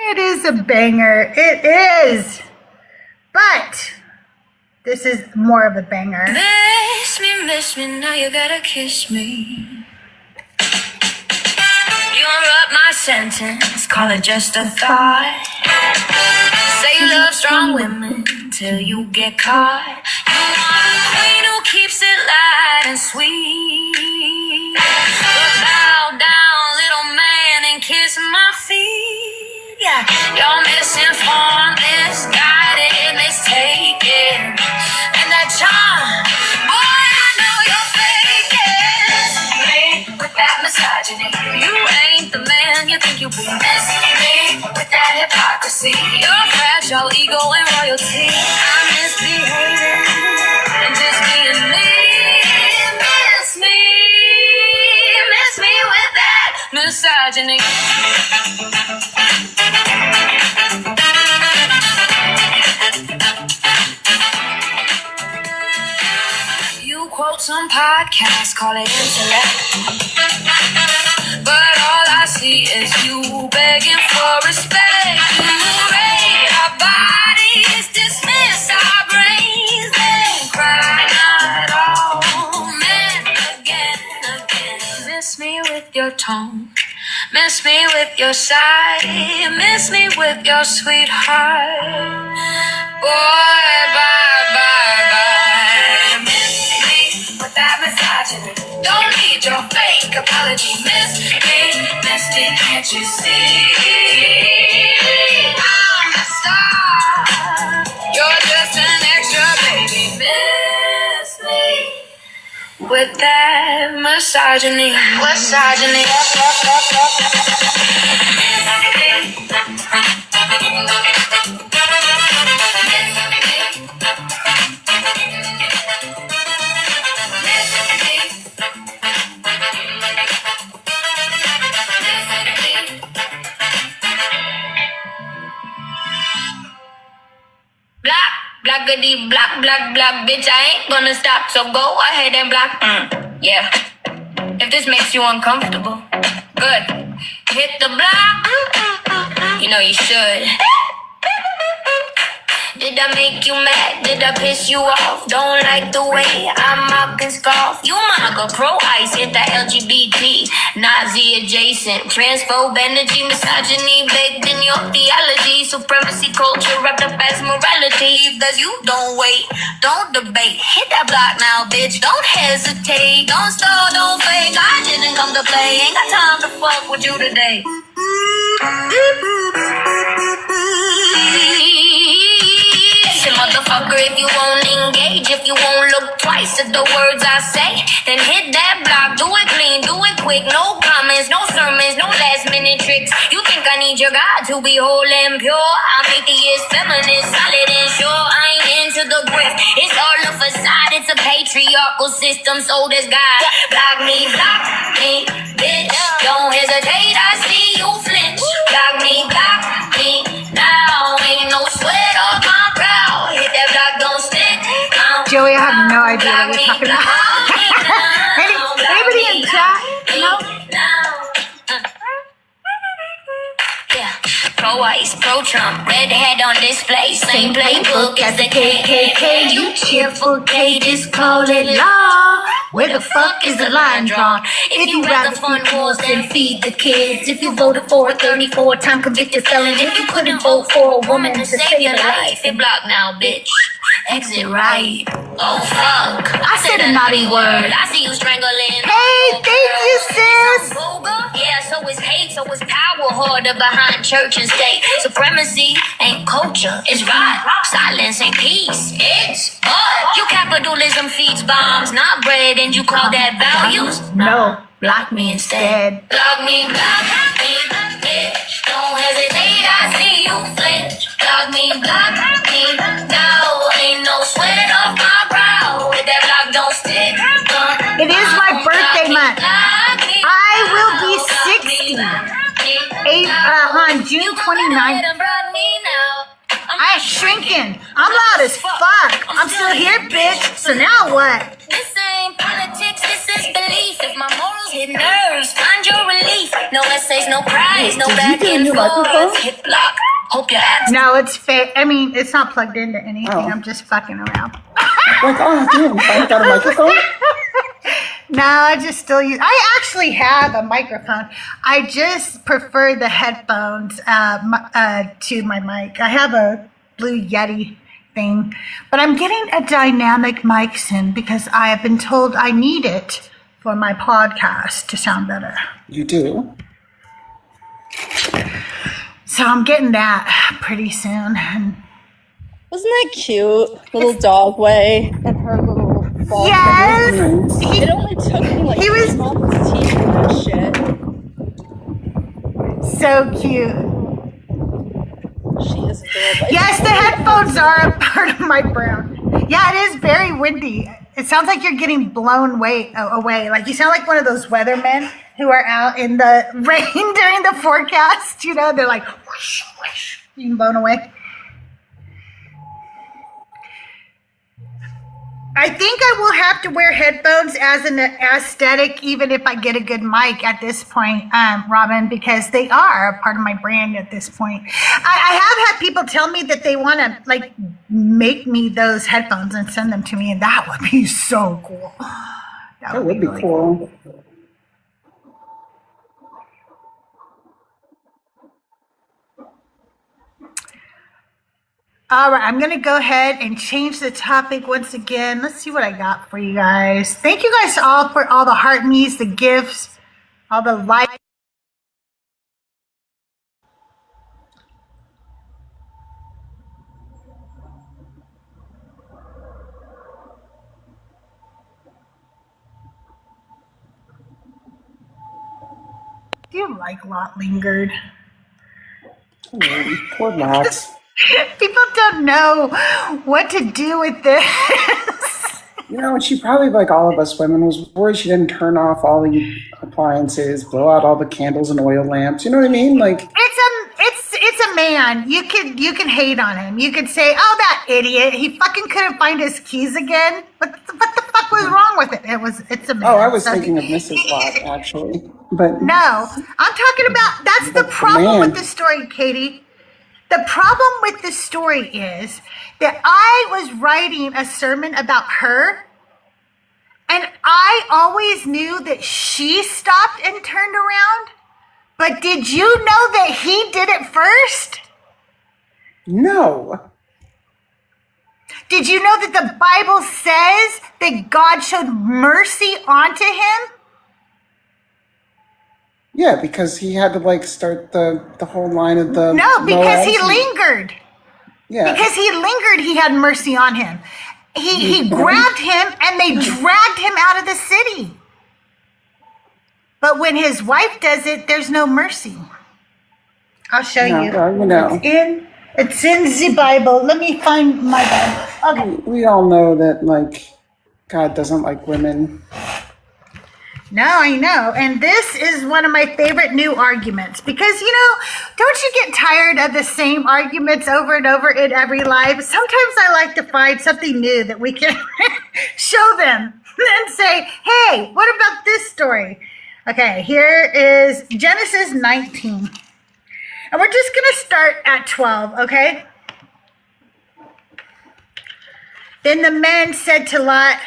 It is a banger. It is. But this is more of a banger. Miss me, now you gotta kiss me. You You're up my sentence, call it just a thought. Say you love strong women till you get caught. You want a queen who keeps it light and sweet. But bow down, little man, and kiss my feet. Yeah, you're misinformed, misguided, mistaken. And that charm, boy, I know you're faking. With that misogyny, you ain't the man you think you be. Miss me with that hypocrisy, your fragile ego and royalty. I'm misbehaving and just being me. Miss me with that misogyny. You quote some podcast, call it intellect. But all I see is you begging for respect. You rate our bodies, dismiss our brains, then cry not all men again. Miss me with your tone, miss me with your sigh, miss me with your sweetheart. Boy, bye, bye, bye. Miss me with that misogyny. Don't need your fake apology. Miss me, can't you see? I'm the star. You're just an extra, baby. Miss me with that misogyny. Misogyny. Blackity black, black, black, bitch, I ain't gonna stop, so go ahead and block. Yeah. If this makes you uncomfortable, good. Hit the block. You know you should. Did I make you mad? Did I piss you off? Don't like the way I mock and scoff. You mock a pro-ice, hit the LGBT, Nazi adjacent, transphobe energy, misogyny baked in your theology, supremacy culture wrapped up as morality. Because you don't wait, don't debate, hit that block now, bitch. Don't hesitate, don't stall, don't fake. I didn't come to play, ain't got time to fuck with you today. Motherfucker, if you won't engage, if you won't look twice at the words I say, then hit that block, do it clean, do it quick, no comments, no sermons, no last minute tricks. You think I need your God to be whole and pure? I'm atheist, feminist, solid and sure. I ain't into the grift, it's all a facade, it's a patriarchal system, so does God. Block me, bitch, don't hesitate, I see you flinch. Block me, now, ain't no sweat off my brow. Hit that block, don't stick. Joey, I have no idea what you're talking about. Anybody in chat? No? Yeah. Pro-ice, pro-Trump, redhead on display. Same playbook as the KKK. You cheerful K, just call it law. Where the fuck is the line drawn? If you rather fund wars than feed the kids. If you voted for a 34-time convicted felon. If you couldn't vote for a woman to save your life. Hit block now, bitch. Exit right. Oh fuck, I said a naughty word. I see you strangling. Hey, thank you, sis. Yeah, so is hate, so is power harder behind church and state. Supremacy ain't culture, it's right. Silence ain't peace, it's but you capitalism feeds bombs, not bread, and you call that values? No, block me instead. Block me, bitch. Don't hesitate, I see you flinch. Block me, now. Ain't no sweat off my brow. With that block, don't stick. It is my birthday month. I will be 60 on June 29th. I ain't shrinking. I'm loud as fuck. I'm still here, bitch. So now what? This ain't politics, this is belief. If my morals hit nerves, find your relief. No essays, no prize, no back and forth. Hit block. Hope your ass. No, it's fake. I mean, it's not plugged into anything. I'm just fucking around. Like, oh, damn, I got a microphone? No, I just still use. I actually have a microphone. I just prefer the headphones to my mic. I have a Blue Yeti thing, but I'm getting a dynamic mic soon because I have been told I need it for my podcast to sound better. You do? So I'm getting that pretty soon. And Wasn't that cute? Little dog way and her little ball. yes, It only took me like he 3 was- months to teach her that shit. so cute. She is adorable. Yes, the headphones are a part of my brain. Yeah, it is very windy. It sounds like you're getting blown away. Like you sound like one of those weathermen who are out in the rain during the forecast. You know, they're like whoosh, whoosh, being blown away. I think I will have to wear headphones as an aesthetic, even if I get a good mic at this point, Robin, because they are a part of my brand at this point. I have had people tell me that they want to like make me those headphones and send them to me, and that would be so cool. That would be really cool. All right, I'm going to go ahead and change the topic once again. Let's see what I got for you guys. Thank you guys all for all the heart me's, the gifts, all the likes. Do you like Lot lingered? Poor Max. People don't know what to do with this. You know, she probably, like all of us women, was worried she didn't turn off all the appliances, blow out all the candles and oil lamps. You know what I mean? Like, It's a man. You can hate on him. You could say, "Oh, that idiot! He fucking couldn't find his keys again." What the fuck was wrong with it? It's a man. oh, I was So- thinking of Mrs. Lot, actually. But No, I'm talking about. That's the problem with the story, Katie. The problem with the story is that I was writing a sermon about her, and I always knew that she stopped and turned around. But did you know that he did it first? no. Did you know that the Bible says that God showed mercy onto him? Yeah, because he had to, like, start the whole line of the... No, because he Moabs. lingered. Yeah. Because he lingered, he had mercy on him. He grabbed him and they dragged him out of the city. But when his wife does it, there's no mercy. I'll show you. You know. It's in the Bible. Let me find my Bible. Okay. We all know that, like, God doesn't like women. No, I know. And this is one of my favorite new arguments because, you know, don't you get tired of the same arguments over and over in every life? Sometimes I like to find something new that we can show them and say, hey, what about this story? Okay, here is Genesis 19. And we're just going to start at 12, okay? Then the men said to Lot,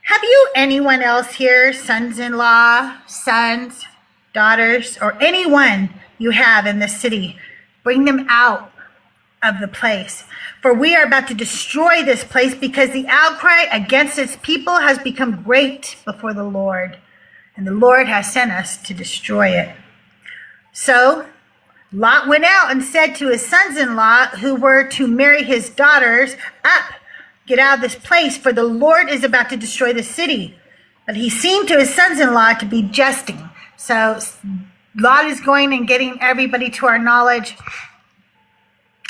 have you anyone else here, sons-in-law, sons, daughters, or anyone you have in the city? Bring them out of the place. For we are about to destroy this place because the outcry against its people has become great before the Lord. And the Lord has sent us to destroy it. So Lot went out and said to his sons-in-law who were to marry his daughters, up, get out of this place, for the Lord is about to destroy the city. But he seemed to his sons-in-law to be jesting. So Lot is going and getting everybody to our knowledge.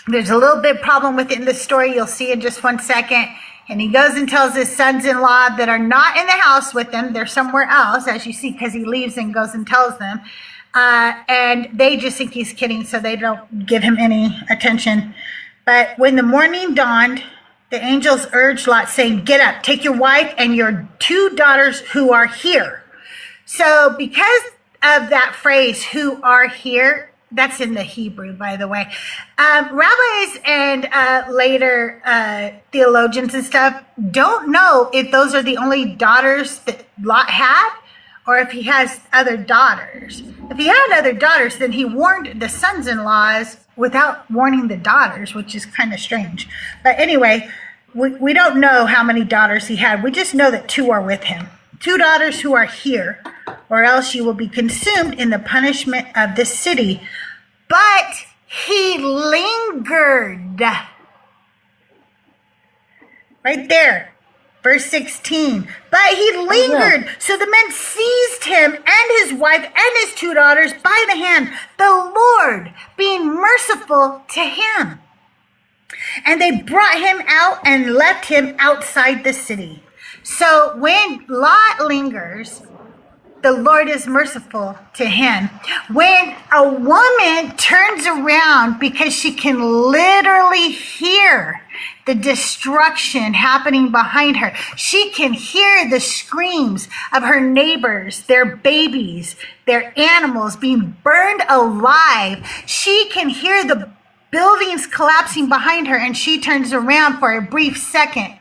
There's a little bit problem with it in the story. You'll see in just 1 second. And he goes and tells his sons-in-law that are not in the house with him. They're somewhere else, as you see, because he leaves and goes and tells them. And they just think he's kidding, so they don't give him any attention. But when the morning dawned, the angels urged Lot, saying, get up, take your wife and your 2 daughters who are here. So because of that phrase, who are here, That's in the Hebrew, by the way. Rabbis and later theologians and stuff don't know if those are the only daughters that Lot had, or if he has other daughters. If he had other daughters, then he warned the sons-in-laws without warning the daughters, which is kind of strange. But anyway, we don't know how many daughters he had. We just know that 2 are with him. 2 daughters who are here, or else you will be consumed in the punishment of this city. But he lingered. Right there. Verse 16. But he lingered. Oh, yeah. So the men seized him and his wife and his 2 daughters by the hand, the Lord being merciful to him. And they brought him out and left him outside the city. So when Lot lingers, the Lord is merciful to him. When a woman turns around because she can literally hear the destruction happening behind her, she can hear the screams of her neighbors, their babies, their animals being burned alive. She can hear the buildings collapsing behind her, and she turns around for a brief second.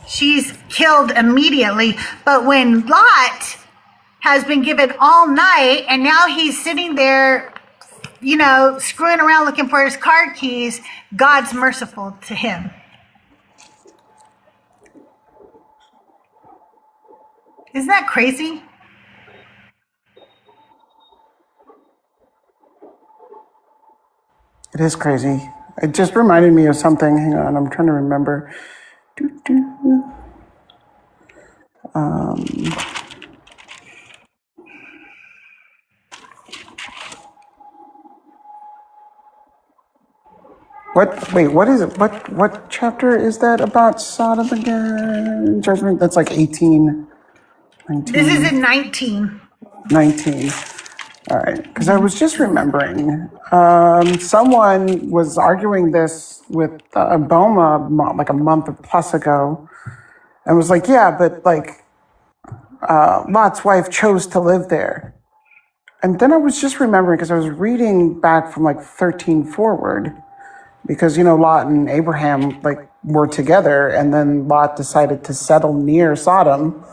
She's killed immediately. But when Lot has been given all night, and now he's sitting there, screwing around looking for his car keys, God's merciful to him. Isn't that crazy? It is crazy. It just reminded me of something. Hang on, I'm trying to remember. What is it? What chapter is that about Sodom again? Judgment? That's like 18, 19. This is in 19. 19. All right, because I was just remembering, someone was arguing this with Boma like a month plus ago, and was like, yeah, but like Lot's wife chose to live there. And then I was just remembering, because I was reading back from like 13 forward, because, Lot and Abraham like were together, and then Lot decided to settle near Sodom.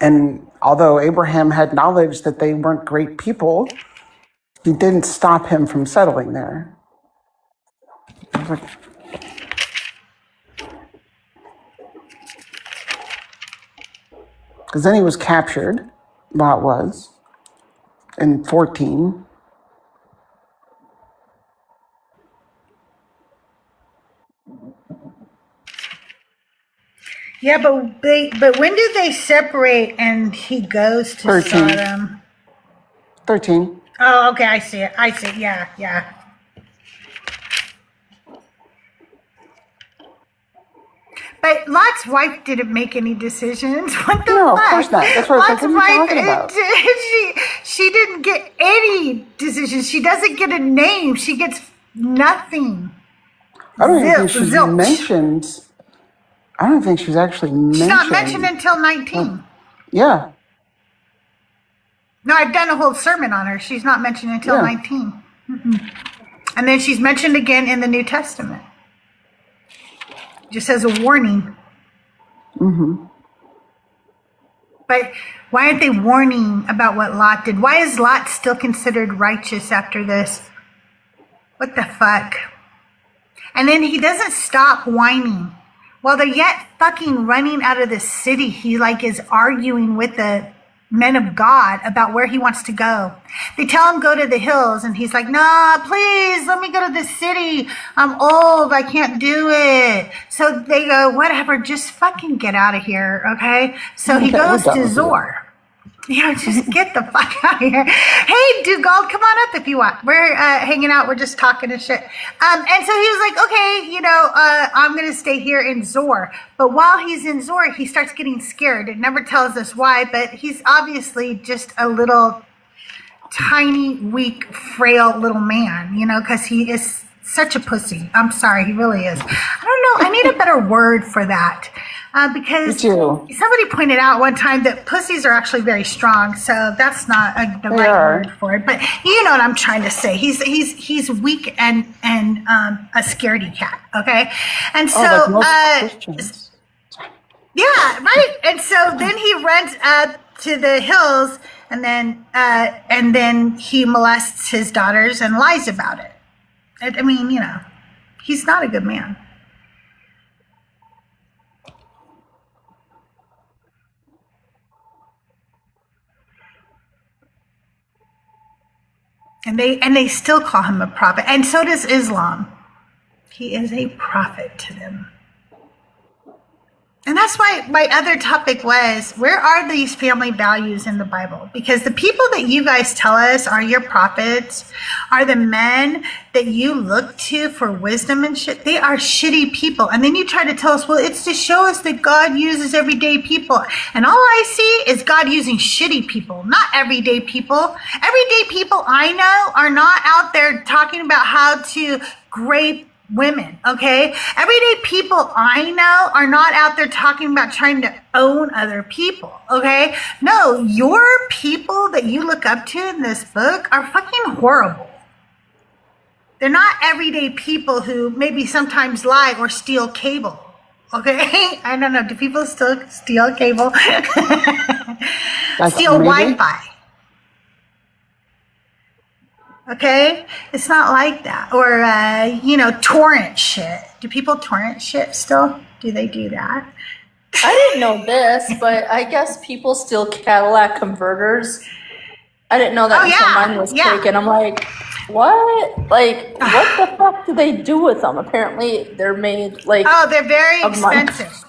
And although Abraham had knowledge that they weren't great people, he didn't stop him from settling there. I was like, because then he was captured, Lot was, in 14. Yeah, but when do they separate and he goes to 13. Sodom? 13. Oh, okay, I see it. Yeah. But Lot's wife didn't make any decisions. What the No, fuck? of course not. That's what I was like, what are you talking about? She didn't get any decisions. She doesn't get a name. She gets nothing. I don't even think she's Zilch. mentioned. I don't think she's actually mentioned. She's not mentioned until 19. Yeah. No, I've done a whole sermon on her. She's not mentioned until 19. And then she's mentioned again in the New Testament. Just as a warning. Mm-hmm. But why aren't they warning about what Lot did? Why is Lot still considered righteous after this? What the fuck? And then he doesn't stop whining. While they're yet fucking running out of the city, he is arguing with the men of God about where he wants to go. They tell him go to the hills, and he's like, nah, please, let me go to the city. I'm old, I can't do it. So they go, whatever, just fucking get out of here, okay? So he goes to Zor. Just get the fuck out of here. Hey, Dugald, come on up if you want. We're hanging out. We're just talking and shit. And so he was like, okay, I'm going to stay here in Zor. But while he's in Zor, he starts getting scared. It never tells us why, but he's obviously just a little tiny, weak, frail little man, because he is such a pussy. I'm sorry, he really is. I don't know. I need a better word for that. because Me too. somebody pointed out one time that pussies are actually very strong, so that's not the right word for it. But you know what I'm trying to say. He's weak and a scaredy cat. Okay, and so like most Christians. yeah, right. And so then he runs up to the hills, and then he molests his daughters and lies about it. I mean, you know, he's not a good man. And they still call him a prophet. And so does Islam. He is a prophet to them. And that's why my other topic was, where are these family values in the Bible? Because the people that you guys tell us are your prophets, are the men that you look to for wisdom and shit, they are shitty people. And then you try to tell us, well, it's to show us that God uses everyday people. And all I see is God using shitty people, not everyday people. Everyday people I know are not out there talking about how to grape women, okay? Everyday people I know are not out there talking about trying to own other people, okay? No, your people that you look up to in this book are fucking horrible. They're not everyday people who maybe sometimes lie or steal cable, okay? I don't know, do people still steal cable? Steal Wi-Fi. Okay, it's not like that. Or, you know, torrent shit. Do people torrent shit still? Do they do that? I didn't know this, but I guess people steal Cadillac converters. I didn't know that until mine was taken. I'm like, what? Like, what the fuck do they do with them? Apparently, they're made like. Oh, they're very expensive.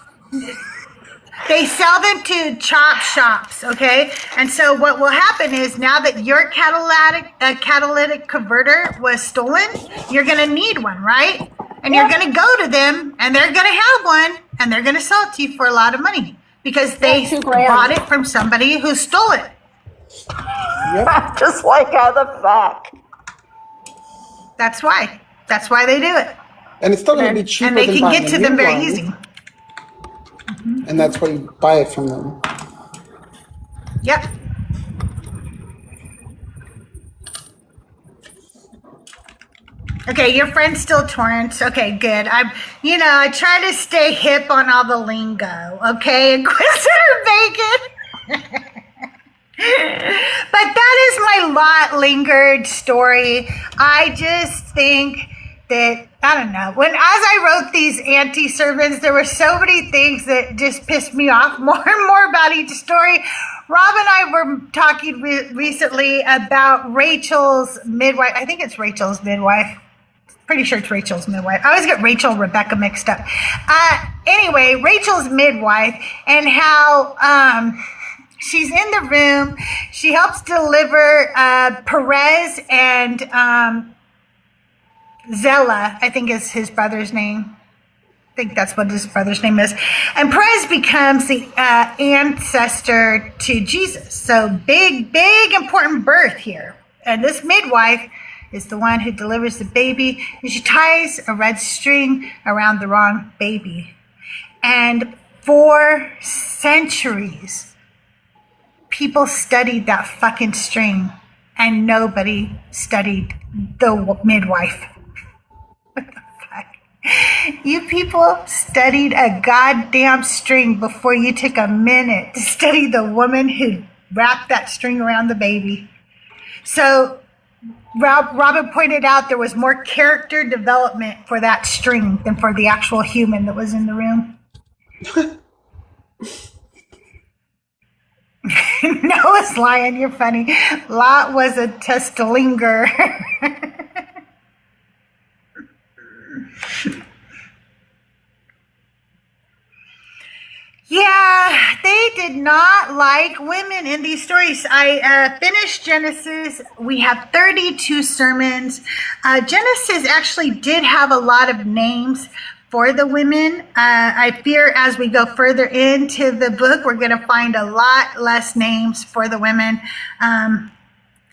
They sell them to chop shops, okay? And so what will happen is, now that your catalytic converter was stolen, you're going to need one, right? And you're going to go to them, and they're going to have one, and they're going to sell it to you for a lot of money because they bought it from somebody who stole it. Yep. Just like how the fuck. That's why. That's why they do it. And it's still going to be cheaper And they than can buying get to a them new very one. easy. And that's why you buy it from them. Yep. Okay, your friend still torrents. Okay, good. I try to stay hip on all the lingo. Okay, Inquisitor Bacon. But that is my lot lingered story. I just think that, I don't know, as I wrote these Auntie Sermons, there were so many things that just pissed me off more and more about each story. Rob and I were talking recently about Rachel's midwife. I think it's Rachel's midwife. Pretty sure it's Rachel's midwife. I always get Rachel and Rebecca mixed up. Anyway, Rachel's midwife, and how she's in the room. She helps deliver Perez and Zella, I think is his brother's name. I think that's what his brother's name is. And Perez becomes the ancestor to Jesus. So big, important birth here. And this midwife is the one who delivers the baby. And she ties a red string around the wrong baby. And for centuries, people studied that fucking string. And nobody studied the midwife. You people studied a goddamn string before you took a minute to study the woman who wrapped that string around the baby. So Robin pointed out there was more character development for that string than for the actual human that was in the room. Noah's lying, you're funny. Lot was a testalinger. Yeah, they did not like women in these stories. I finished Genesis. We have 32 sermons. Genesis actually did have a lot of names for the women. I fear as we go further into the book, we're going to find a lot less names for the women.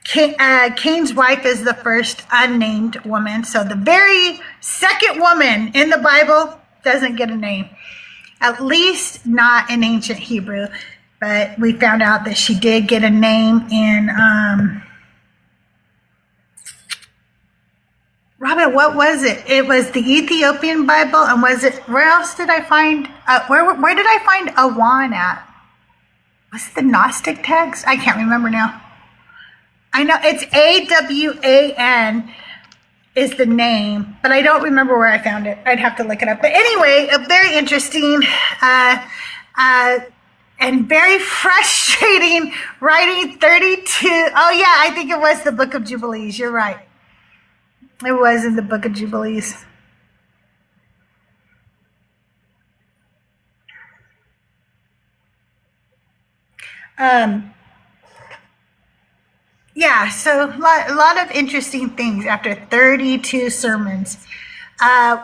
Cain's wife is the first unnamed woman. So the very second woman in the Bible doesn't get a name. at least not in ancient Hebrew, but we found out that she did get a name in, Robin, what was it? It was the Ethiopian Bible, and was it, where else did I find, where did I find Awan at? Was it the Gnostic text? I can't remember now. I know it's Awan is the name, but I don't remember where I found it. I'd have to look it up. But anyway, very interesting and very frustrating writing 32. Oh yeah, I think it was the Book of Jubilees. You're right. It was in the Book of Jubilees. Yeah, so a lot of interesting things after 32 sermons.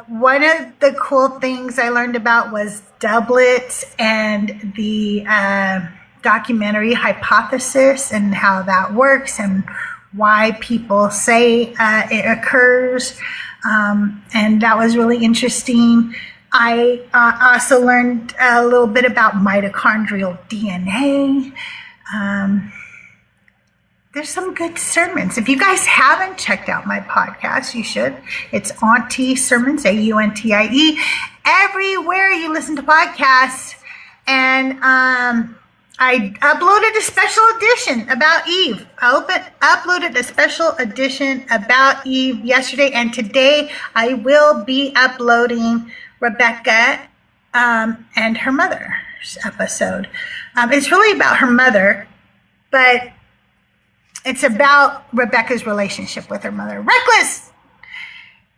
One of the cool things I learned about was doublets and the documentary hypothesis and how that works and why people say it occurs. And that was really interesting. I also learned a little bit about mitochondrial DNA. There's some good sermons. If you guys haven't checked out my podcast, you should. It's Auntie Sermons, Auntie. Everywhere you listen to podcasts. And I uploaded a special edition about Eve. I uploaded a special edition about Eve yesterday, and today I will be uploading Rebecca and her mother's episode. It's really about her mother, but it's about Rebecca's relationship with her mother. Reckless!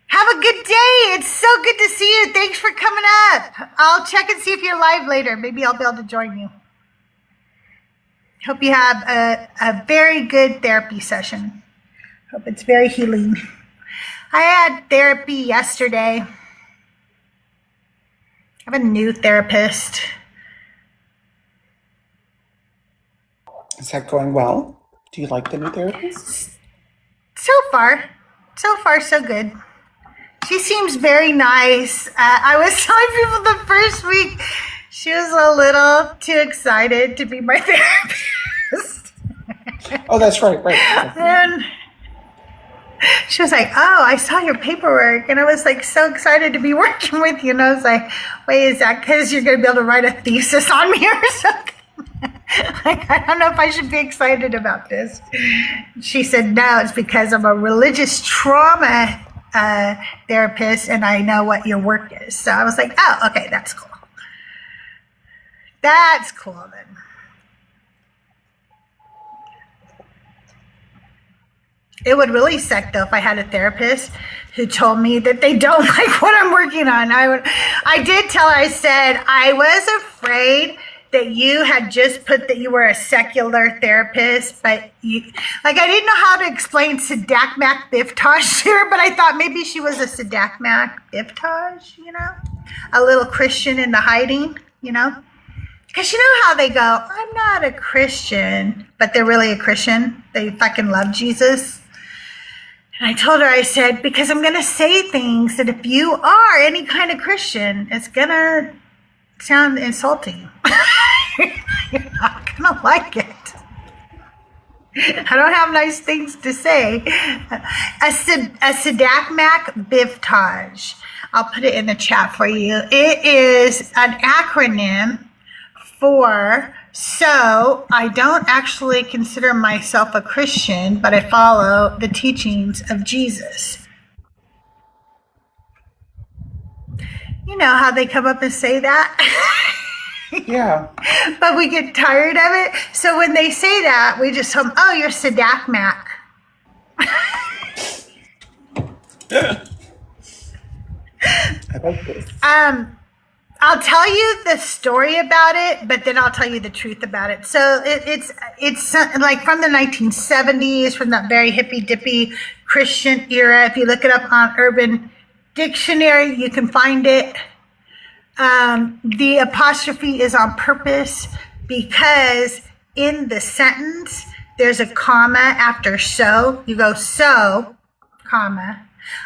Have a good day. It's so good to see you. Thanks for coming up. I'll check and see if you're live later. Maybe I'll be able to join you. Hope you have a very good therapy session. Hope it's very healing. I had therapy yesterday. I have a new therapist. Is that going well? Do you like the new therapist? So far, so good. She seems very nice. I was telling people the first week she was a little too excited to be my therapist. Oh, that's right. And she was like, "Oh, I saw your paperwork," and I was like so excited to be working with you. And I was like, "Wait, is that because you're going to be able to write a thesis on me or something?" Like, I don't know if I should be excited about this. She said, "No, it's because I'm a religious trauma therapist, and I know what your work is." So I was like, "Oh, okay, that's cool. That's cool then." It would really suck though if I had a therapist who told me that they don't like what I'm working on. I did tell her, I said, I was afraid that you had just put that you were a secular therapist, but you, like, I didn't know how to explain Sadakmak Biftaj to her, but I thought maybe she was a Sadakmak Biftaj, you know, a little Christian in the hiding, you know, because you know how they go, I'm not a Christian, but they're really a Christian. They fucking love Jesus. And I told her, I said, because I'm going to say things that if you are any kind of Christian, it's going to sound insulting. You're not going to like it. I don't have nice things to say. A Sadakmak Biftaj. I'll put it in the chat for you. It is an acronym for, so I don't actually consider myself a Christian, but I follow the teachings of Jesus. You know how they come up and say that? Yeah. But we get tired of it. So when they say that, we just tell them, oh, you're Sadakmak. I like this. I'll tell you the story about it, but then I'll tell you the truth about it. So it's like from the 1970s, from that very hippy-dippy Christian era. If you look it up on Urban Dictionary, you can find it. The apostrophe is on purpose because in the sentence, there's a comma after so. You go so, comma.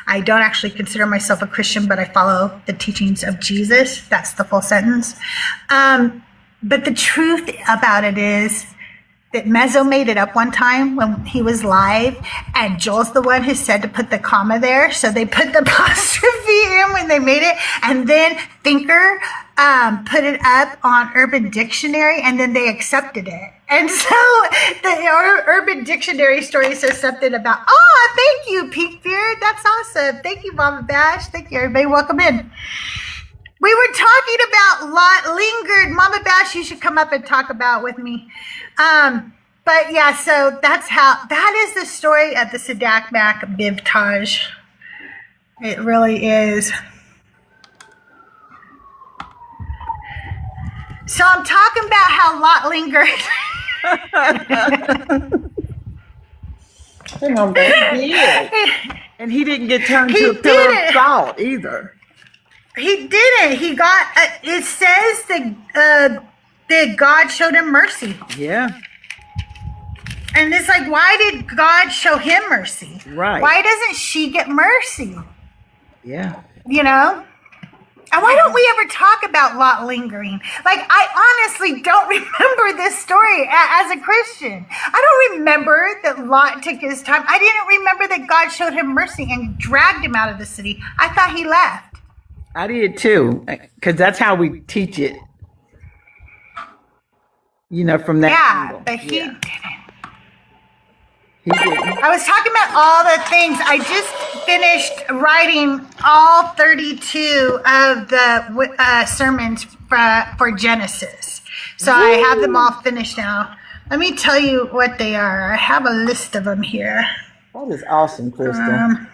I don't actually consider myself a Christian, but I follow the teachings of Jesus. That's the full sentence. But the truth about it is that Mezzo made it up one time when he was live, and Joel's the one who said to put the comma there. So they put the apostrophe in when they made it, and then Thinker put it up on Urban Dictionary, and then they accepted it. And so the Urban Dictionary story says something about, oh, thank you, Pink Beard. That's awesome. Thank you, Mama Bash. Thank you, everybody. Welcome in. We were talking about Lot Lingered. Mama Bash, you should come up and talk about with me. But yeah, so that is the story of the Sadak Mac Bivtage. It really is. So I'm talking about how Lot lingered. And he didn't get turned to a pillar of salt either. He didn't. He got, it says that God showed him mercy. Yeah. And it's like, why did God show him mercy? Right. Why doesn't she get mercy? Yeah. You know? And why don't we ever talk about Lot lingering? Like, I honestly don't remember this story as a Christian. I don't remember that Lot took his time. I didn't remember that God showed him mercy and dragged him out of the city. I thought he left. I did too, because that's how we teach it. You know, from that angle. But he didn't. He didn't. I was talking about all the things. I just finished writing all 32 of the sermons for Genesis. So I have them all finished now. Let me tell you what they are. I have a list of them here. That is awesome, Crystal.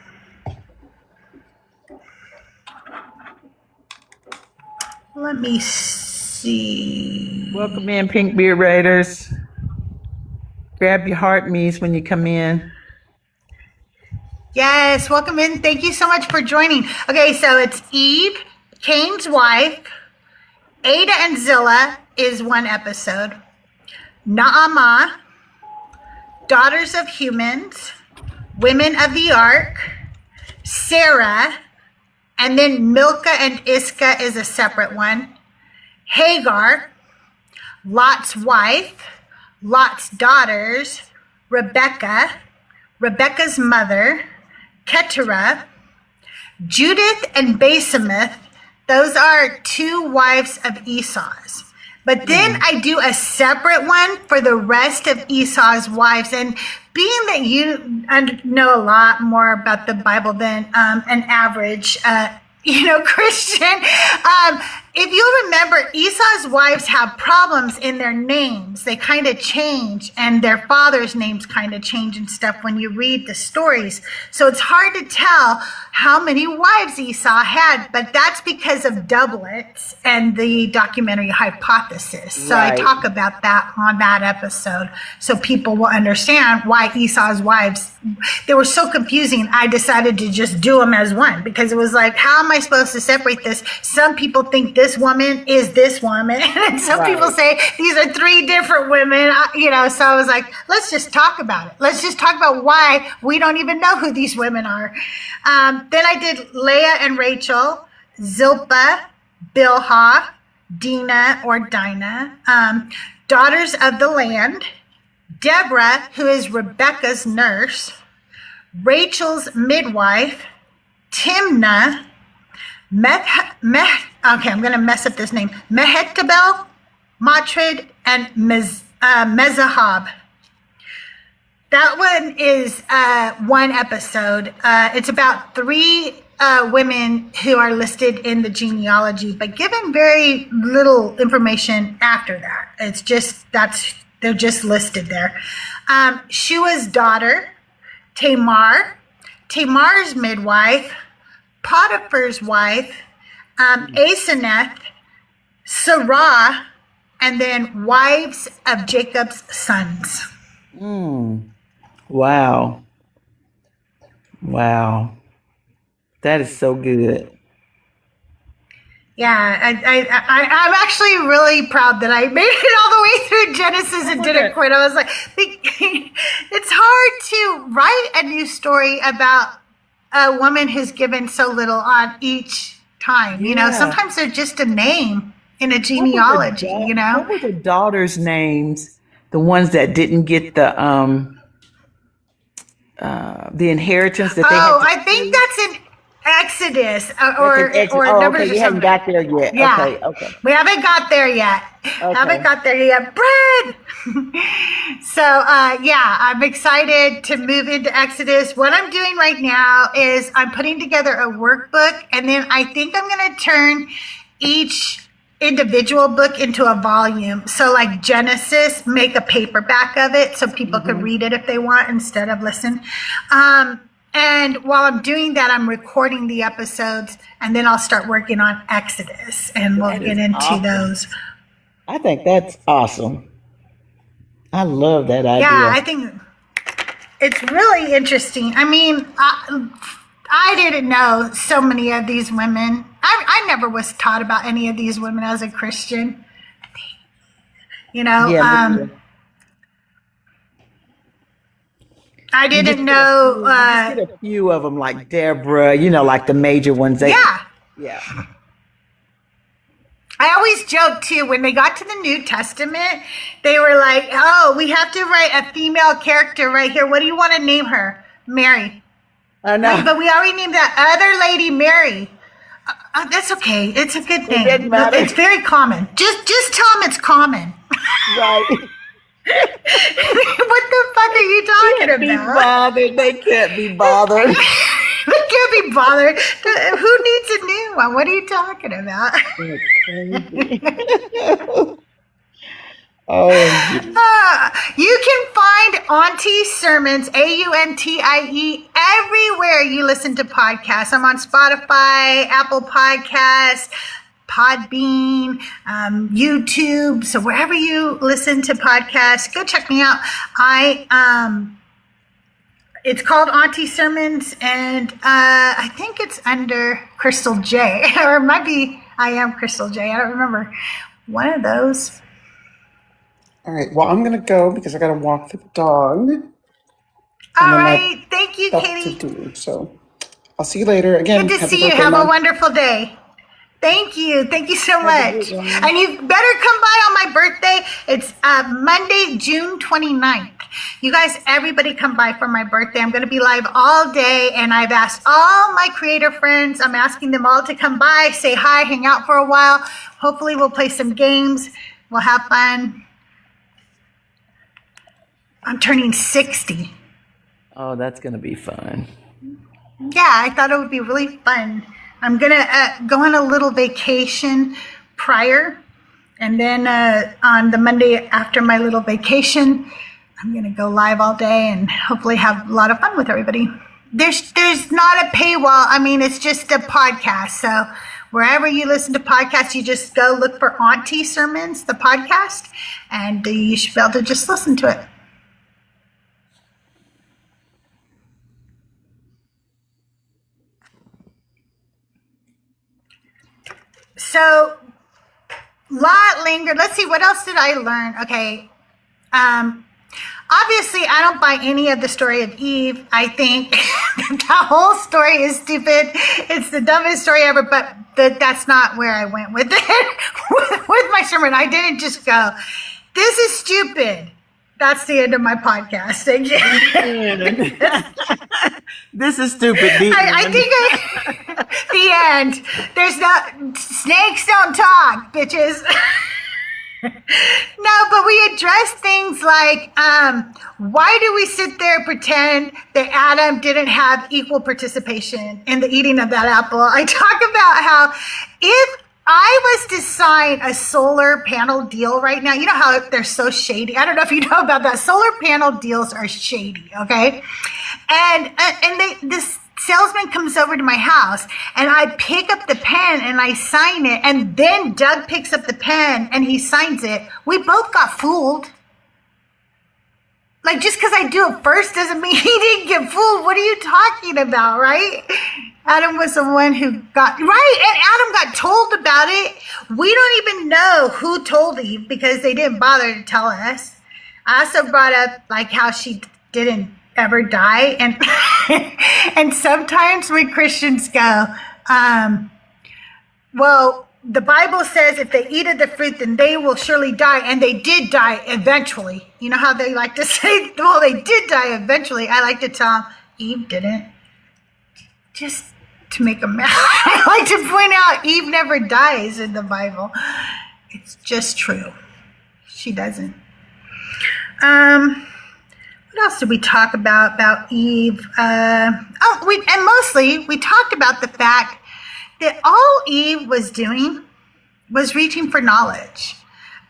Let me see. Welcome in, Pink Beard Raiders. Grab your heart me's when you come in. Yes, welcome in. Thank you so much for joining. Okay, so it's Eve, Cain's wife. Ada and Zillah is one episode. Naamah, Daughters of Humans, Women of the Ark, Sarah, and then Milcah and Iscah is a separate one. Hagar, Lot's wife, Lot's daughters, Rebecca, Rebecca's mother, Keturah, Judith and Basemeth. Those are two wives of Esau's. But then I do a separate one for the rest of Esau's wives. And being that you know a lot more about the Bible than an average Christian, if you remember, Esau's wives have problems in their names. They kind of change, and their father's names kind of change and stuff when you read the stories. So it's hard to tell how many wives Esau had, but that's because of doublets and the documentary hypothesis. So I talk about that on that episode so people will understand why Esau's wives, they were so confusing. I decided to just do them as one because it was like, how am I supposed to separate this? Some people think this woman is this woman, and some people say these are three different women, so I was like, let's just talk about it. Let's just talk about why we don't even know who these women are. Then I did Leah and Rachel, Zilpah, Bilhah, Dinah or Dinah, Daughters of the Land, Deborah, who is Rebecca's nurse, Rachel's midwife, Timnah, I'm going to mess up this name, Mehetabel, Matred, and Mezahab. That one is one episode. It's about three women who are listed in the genealogy, but given very little information after that. It's just, they're just listed there. Shua's daughter, Tamar, Tamar's midwife, Potiphar's wife, Aseneth, Sarah, and then wives of Jacob's sons. Wow. That is so good. Yeah, I'm actually really proud that I made it all the way through Genesis and didn't quit. I was like, it's hard to write a new story about a woman who's given so little on each time. You know, Yeah. sometimes they're just a name in a What were genealogy, you know? what were the daughters' names? The ones that didn't get the inheritance that they had Oh, to I think that's in Exodus That's or an ex- or oh, Numbers okay. or You haven't something. got there yet. Yeah. Okay. Okay. We haven't got there yet. Haven't Okay. got there yet. Bread. So yeah, I'm excited to move into Exodus. What I'm doing right now is I'm putting together a workbook, and then I think I'm going to turn each individual book into a volume. So like Genesis, make a paperback of it so people could read it if they want instead of listen. And while I'm doing that, I'm recording the episodes, and then I'll start working on Exodus, and we'll That get is into awesome. those. I think that's awesome. I love that Yeah, idea. I think it's really interesting. I mean, I didn't know so many of these women. I never was taught about any of these women as a Christian. You know, Yeah, me too. I You just didn't get a know. few, you just get a few of them, like Deborah. Like the major ones. Yeah. Yeah. I always joke too, when they got to the New Testament, they were like, oh, we have to write a female character right here. What do you want to name her? Mary. I know. Wait, but we already named that other lady Mary. That's okay. It's a good name. doesn't matter. It's very common. Just tell them it's common. Right. What the fuck are you talking Be about? bothered. They can't be bothered. They can't be bothered. Who needs a new one? What are you talking about? That's crazy. Oh, You can find Auntie Sermons, AUNTIE, everywhere you listen to podcasts. I'm on Spotify, Apple Podcasts, Podbean, YouTube. So wherever you listen to podcasts, go check me out. It's called Auntie Sermons, and I think it's under CrystalJae, or it might be I am CrystalJae. I don't remember. One of those. All right. Well, I'm gonna go because I gotta walk the dog. All then I have right. Thank you, stuff to Katie. do. So I'll see you later. Again, Good to happy see you. birthday, Have a Mom. wonderful day. Thank you. Thank you so have a much. good one. And you better come by on my birthday. It's Monday, June 29th. You guys, everybody come by for my birthday. I'm going to be live all day, and I've asked all my creator friends. I'm asking them all to come by, say hi, hang out for a while. Hopefully we'll play some games. We'll have fun. I'm turning 60. Oh, that's gonna be fun. Yeah, I thought it would be really fun. I'm going to go on a little vacation prior, and then on the Monday after my little vacation, I'm going to go live all day and hopefully have a lot of fun with everybody. There's not a paywall. I mean, it's just a podcast. So wherever you listen to podcasts, you just go look for Auntie Sermons, the podcast, and you should be able to just listen to it. So, lot lingered. Let's see, what else did I learn? Okay. Obviously, I don't buy any of the story of Eve. I think that whole story is stupid. It's the dumbest story ever, but that's not where I went with it. with my sermon, I didn't just go, this is stupid. That's the end of my podcast. Thank you. This is stupid. I think the end. There's no snakes don't talk, bitches. No, but we address things like why do we sit there and pretend that Adam didn't have equal participation in the eating of that apple? I talk about how if I was to sign a solar panel deal right now, you know how they're so shady. I don't know if you know about that. Solar panel deals are shady, okay? And this salesman comes over to my house, and I pick up the pen and I sign it, and then Doug picks up the pen and he signs it. We both got fooled. Like, just because I do it first doesn't mean he didn't get fooled. What are you talking about, right? Adam was the one who got, right, and Adam got told about it. We don't even know who told Eve because they didn't bother to tell us. I also brought up, like, how she didn't ever die? And and sometimes we Christians go, well, the Bible says if they eat of the fruit, then they will surely die. And they did die eventually. You know how they like to say, well, they did die eventually. I like to tell them, Eve didn't. Just to make them mad. I like to point out Eve never dies in the Bible. It's just true. She doesn't. What else did we talk about Eve? And mostly we talked about the fact that all Eve was doing was reaching for knowledge.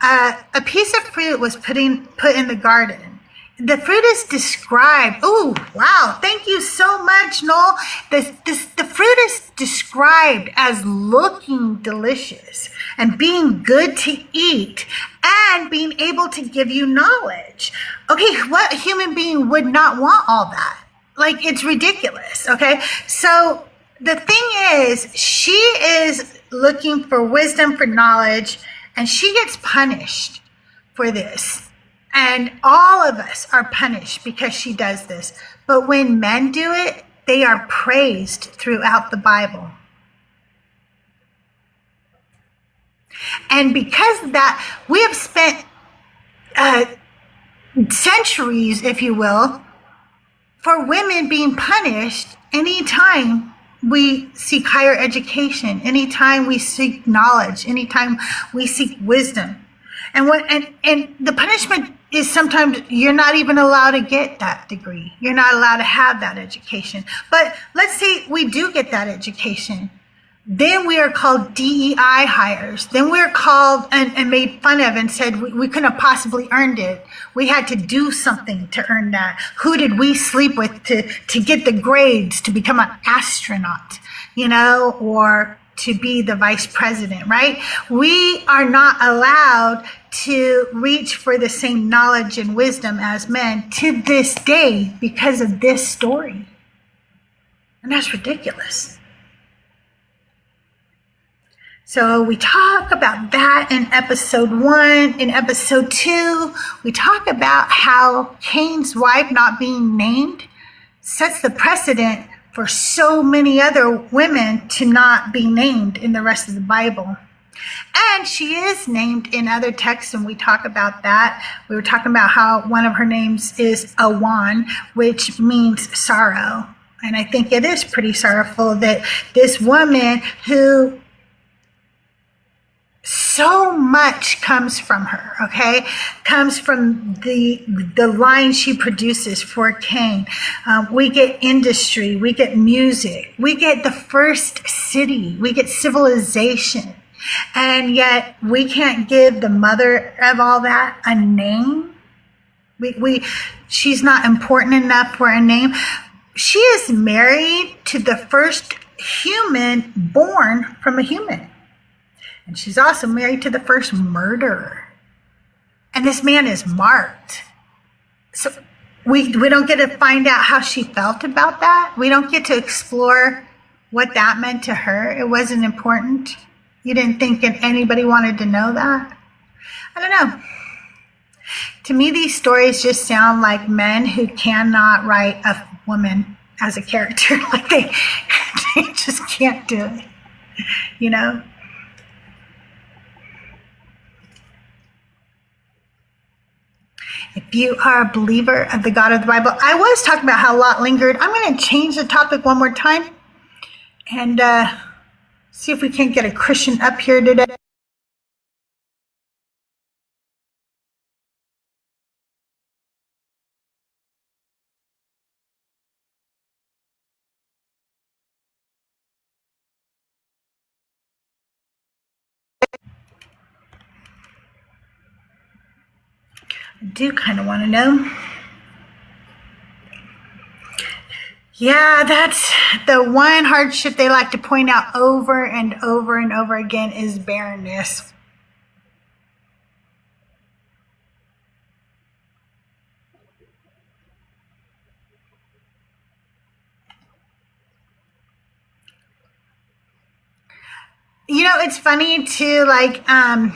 A piece of fruit was put in the garden. The fruit is described. Oh, wow. Thank you so much, Noel. The fruit is described as looking delicious and being good to eat and being able to give you knowledge. Okay, what human being would not want all that? Like, it's ridiculous, okay? So the thing is, she is looking for wisdom, for knowledge, and she gets punished for this. And all of us are punished because she does this. But when men do it, they are praised throughout the Bible. And because of that, we have spent centuries, if you will, for women being punished anytime we seek higher education, anytime we seek knowledge, anytime we seek wisdom. And the punishment is sometimes you're not even allowed to get that degree. You're not allowed to have that education. But let's say we do get that education. Then we are called DEI hires. Then we're called and made fun of and said we couldn't have possibly earned it. We had to do something to earn that. Who did we sleep with to get the grades to become an astronaut, or to be the vice president, right? We are not allowed to reach for the same knowledge and wisdom as men to this day because of this story. And that's ridiculous. So we talk about that in episode 1. In episode 2, we talk about how Cain's wife not being named sets the precedent for so many other women to not be named in the rest of the Bible. And she is named in other texts, and we talk about that. We were talking about how one of her names is Awan, which means sorrow. And I think it is pretty sorrowful that this woman who so much comes from her, okay? Comes from the line she produces for Cain. We get industry, we get music, we get the first city, we get civilization. And yet we can't give the mother of all that a name. She's not important enough for a name. She is married to the first human born from a human. And she's also married to the first murderer. And this man is marked. So we don't get to find out how she felt about that. We don't get to explore what that meant to her. It wasn't important. You didn't think anybody wanted to know that? I don't know. To me, these stories just sound like men who cannot write a woman as a character. Like they just can't do it, If you are a believer of the God of the Bible, I was talking about how a lot lingered. I'm going to change the topic one more time and see if we can't get a Christian up here today. I do kind of want to know. Yeah, that's the one hardship they like to point out over and over and over again is barrenness. It's funny too, like, I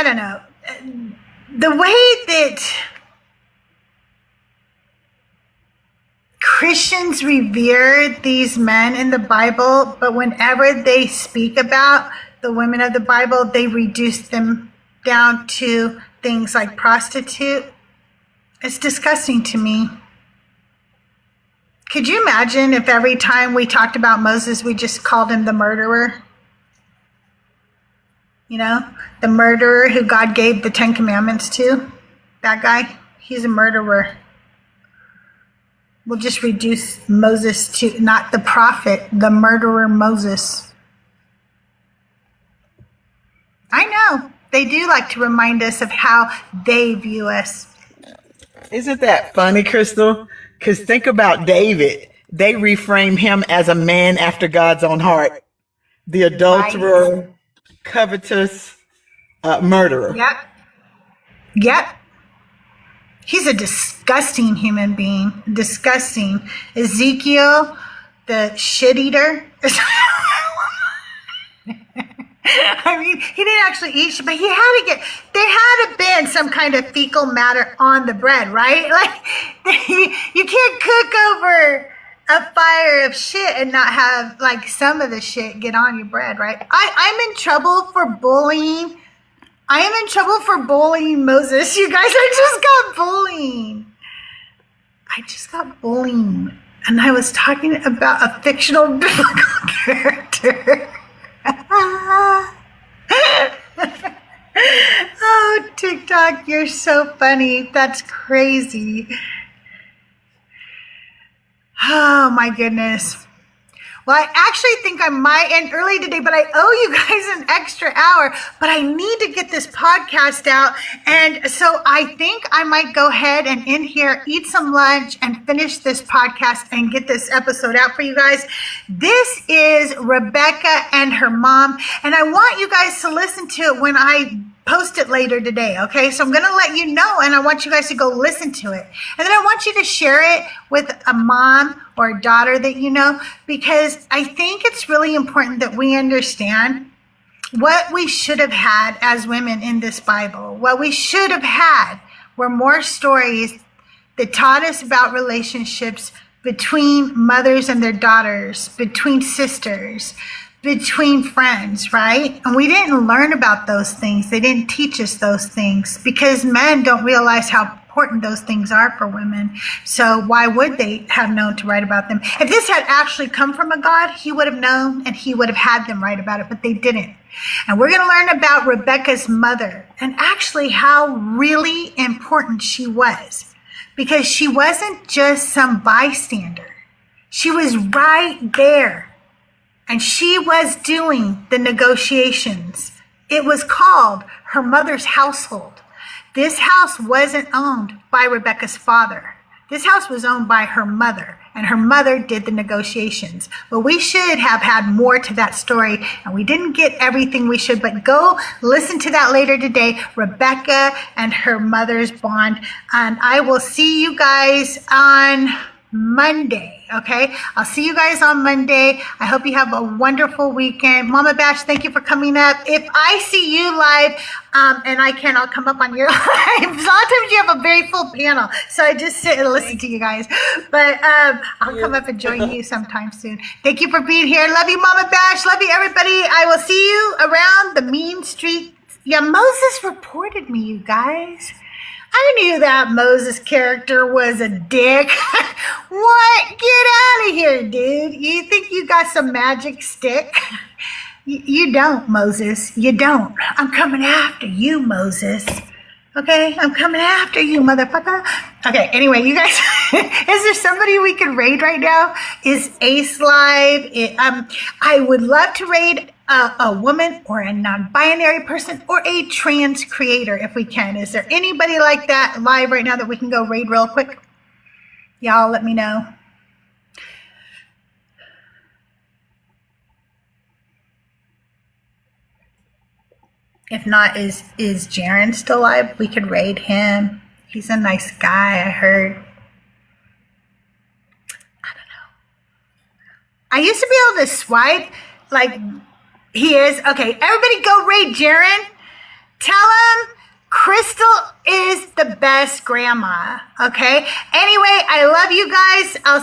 don't know, the way that Christians revere these men in the Bible, but whenever they speak about the women of the Bible, they reduce them down to things like prostitute. It's disgusting to me. Could you imagine if every time we talked about Moses, we just called him the murderer? You know, the murderer who God gave the 10 Commandments to, that guy, he's a murderer. We'll just reduce Moses to not the prophet, the murderer Moses. I know, they do like to remind us of how they view us. Isn't that funny, Crystal? Because think about David. They reframe him as a man after God's own heart. The adulterer, covetous, murderer. Yep. Yep. He's a disgusting human being. Disgusting. Ezekiel, the shit eater. I mean, he didn't actually eat, but he had to get, there had to been some kind of fecal matter on the bread, right? Like, you can't cook over a fire of shit and not have, like, some of the shit get on your bread, right? I'm in trouble for bullying. I am in trouble for bullying Moses. You guys, I just got bullying. And I was talking about a fictional biblical character. Oh, TikTok, you're so funny. That's crazy. Oh, my goodness. Well, I actually think I might end early today, but I owe you guys an extra hour. But I need to get this podcast out. And so I think I might go ahead and end here, eat some lunch, and finish this podcast and get this episode out for you guys. This is Rebecca and her mom. And I want you guys to listen to it when I post it later today, okay? So I'm going to let you know, and I want you guys to go listen to it. And then I want you to share it with a mom or a daughter that you know, because I think it's really important that we understand what we should have had as women in this Bible. What we should have had were more stories that taught us about relationships between mothers and their daughters, between sisters, between friends, right? And we didn't learn about those things. They didn't teach us those things because men don't realize how important those things are for women. So why would they have known to write about them? If this had actually come from a God, he would have known and he would have had them write about it, but they didn't. And we're going to learn about Rebecca's mother and actually how really important she was, because she wasn't just some bystander. She was right there. And she was doing the negotiations. It was called her mother's household. This house wasn't owned by Rebecca's father. This house was owned by her mother, and her mother did the negotiations. But we should have had more to that story, and we didn't get everything we should, but go listen to that later today, Rebecca and her mother's bond. And I will see you guys on Monday, okay? I'll see you guys on Monday. I hope you have a wonderful weekend. Mama Bash, thank you for coming up. If I see you live, and I can, I'll come up on your live. Sometimes you have a very full panel, so I just sit and listen to you guys. But I'll come up and join you sometime soon. Thank you for being here. Love you, Mama Bash. Love you, everybody. I will see you around the mean streets. Yeah, Moses reported me, you guys. I knew that Moses character was a dick. What? Get out of here, dude. You think you got some magic stick? You don't, Moses. You don't. I'm coming after you, Moses. Okay? I'm coming after you, motherfucker. Okay, anyway, you guys, is there somebody we could raid right now? Is Ace live? I would love to raid a woman or a non-binary person or a trans creator if we can. Is there anybody like that live right now that we can go raid real quick? Y'all let me know. If not, is Jaren still alive? We could raid him. He's a nice guy, I heard. I don't know. I used to be able to swipe like he is. Okay, everybody go raid Jaren. Tell him Crystal is the best grandma. Okay? Anyway, I love you guys. I'll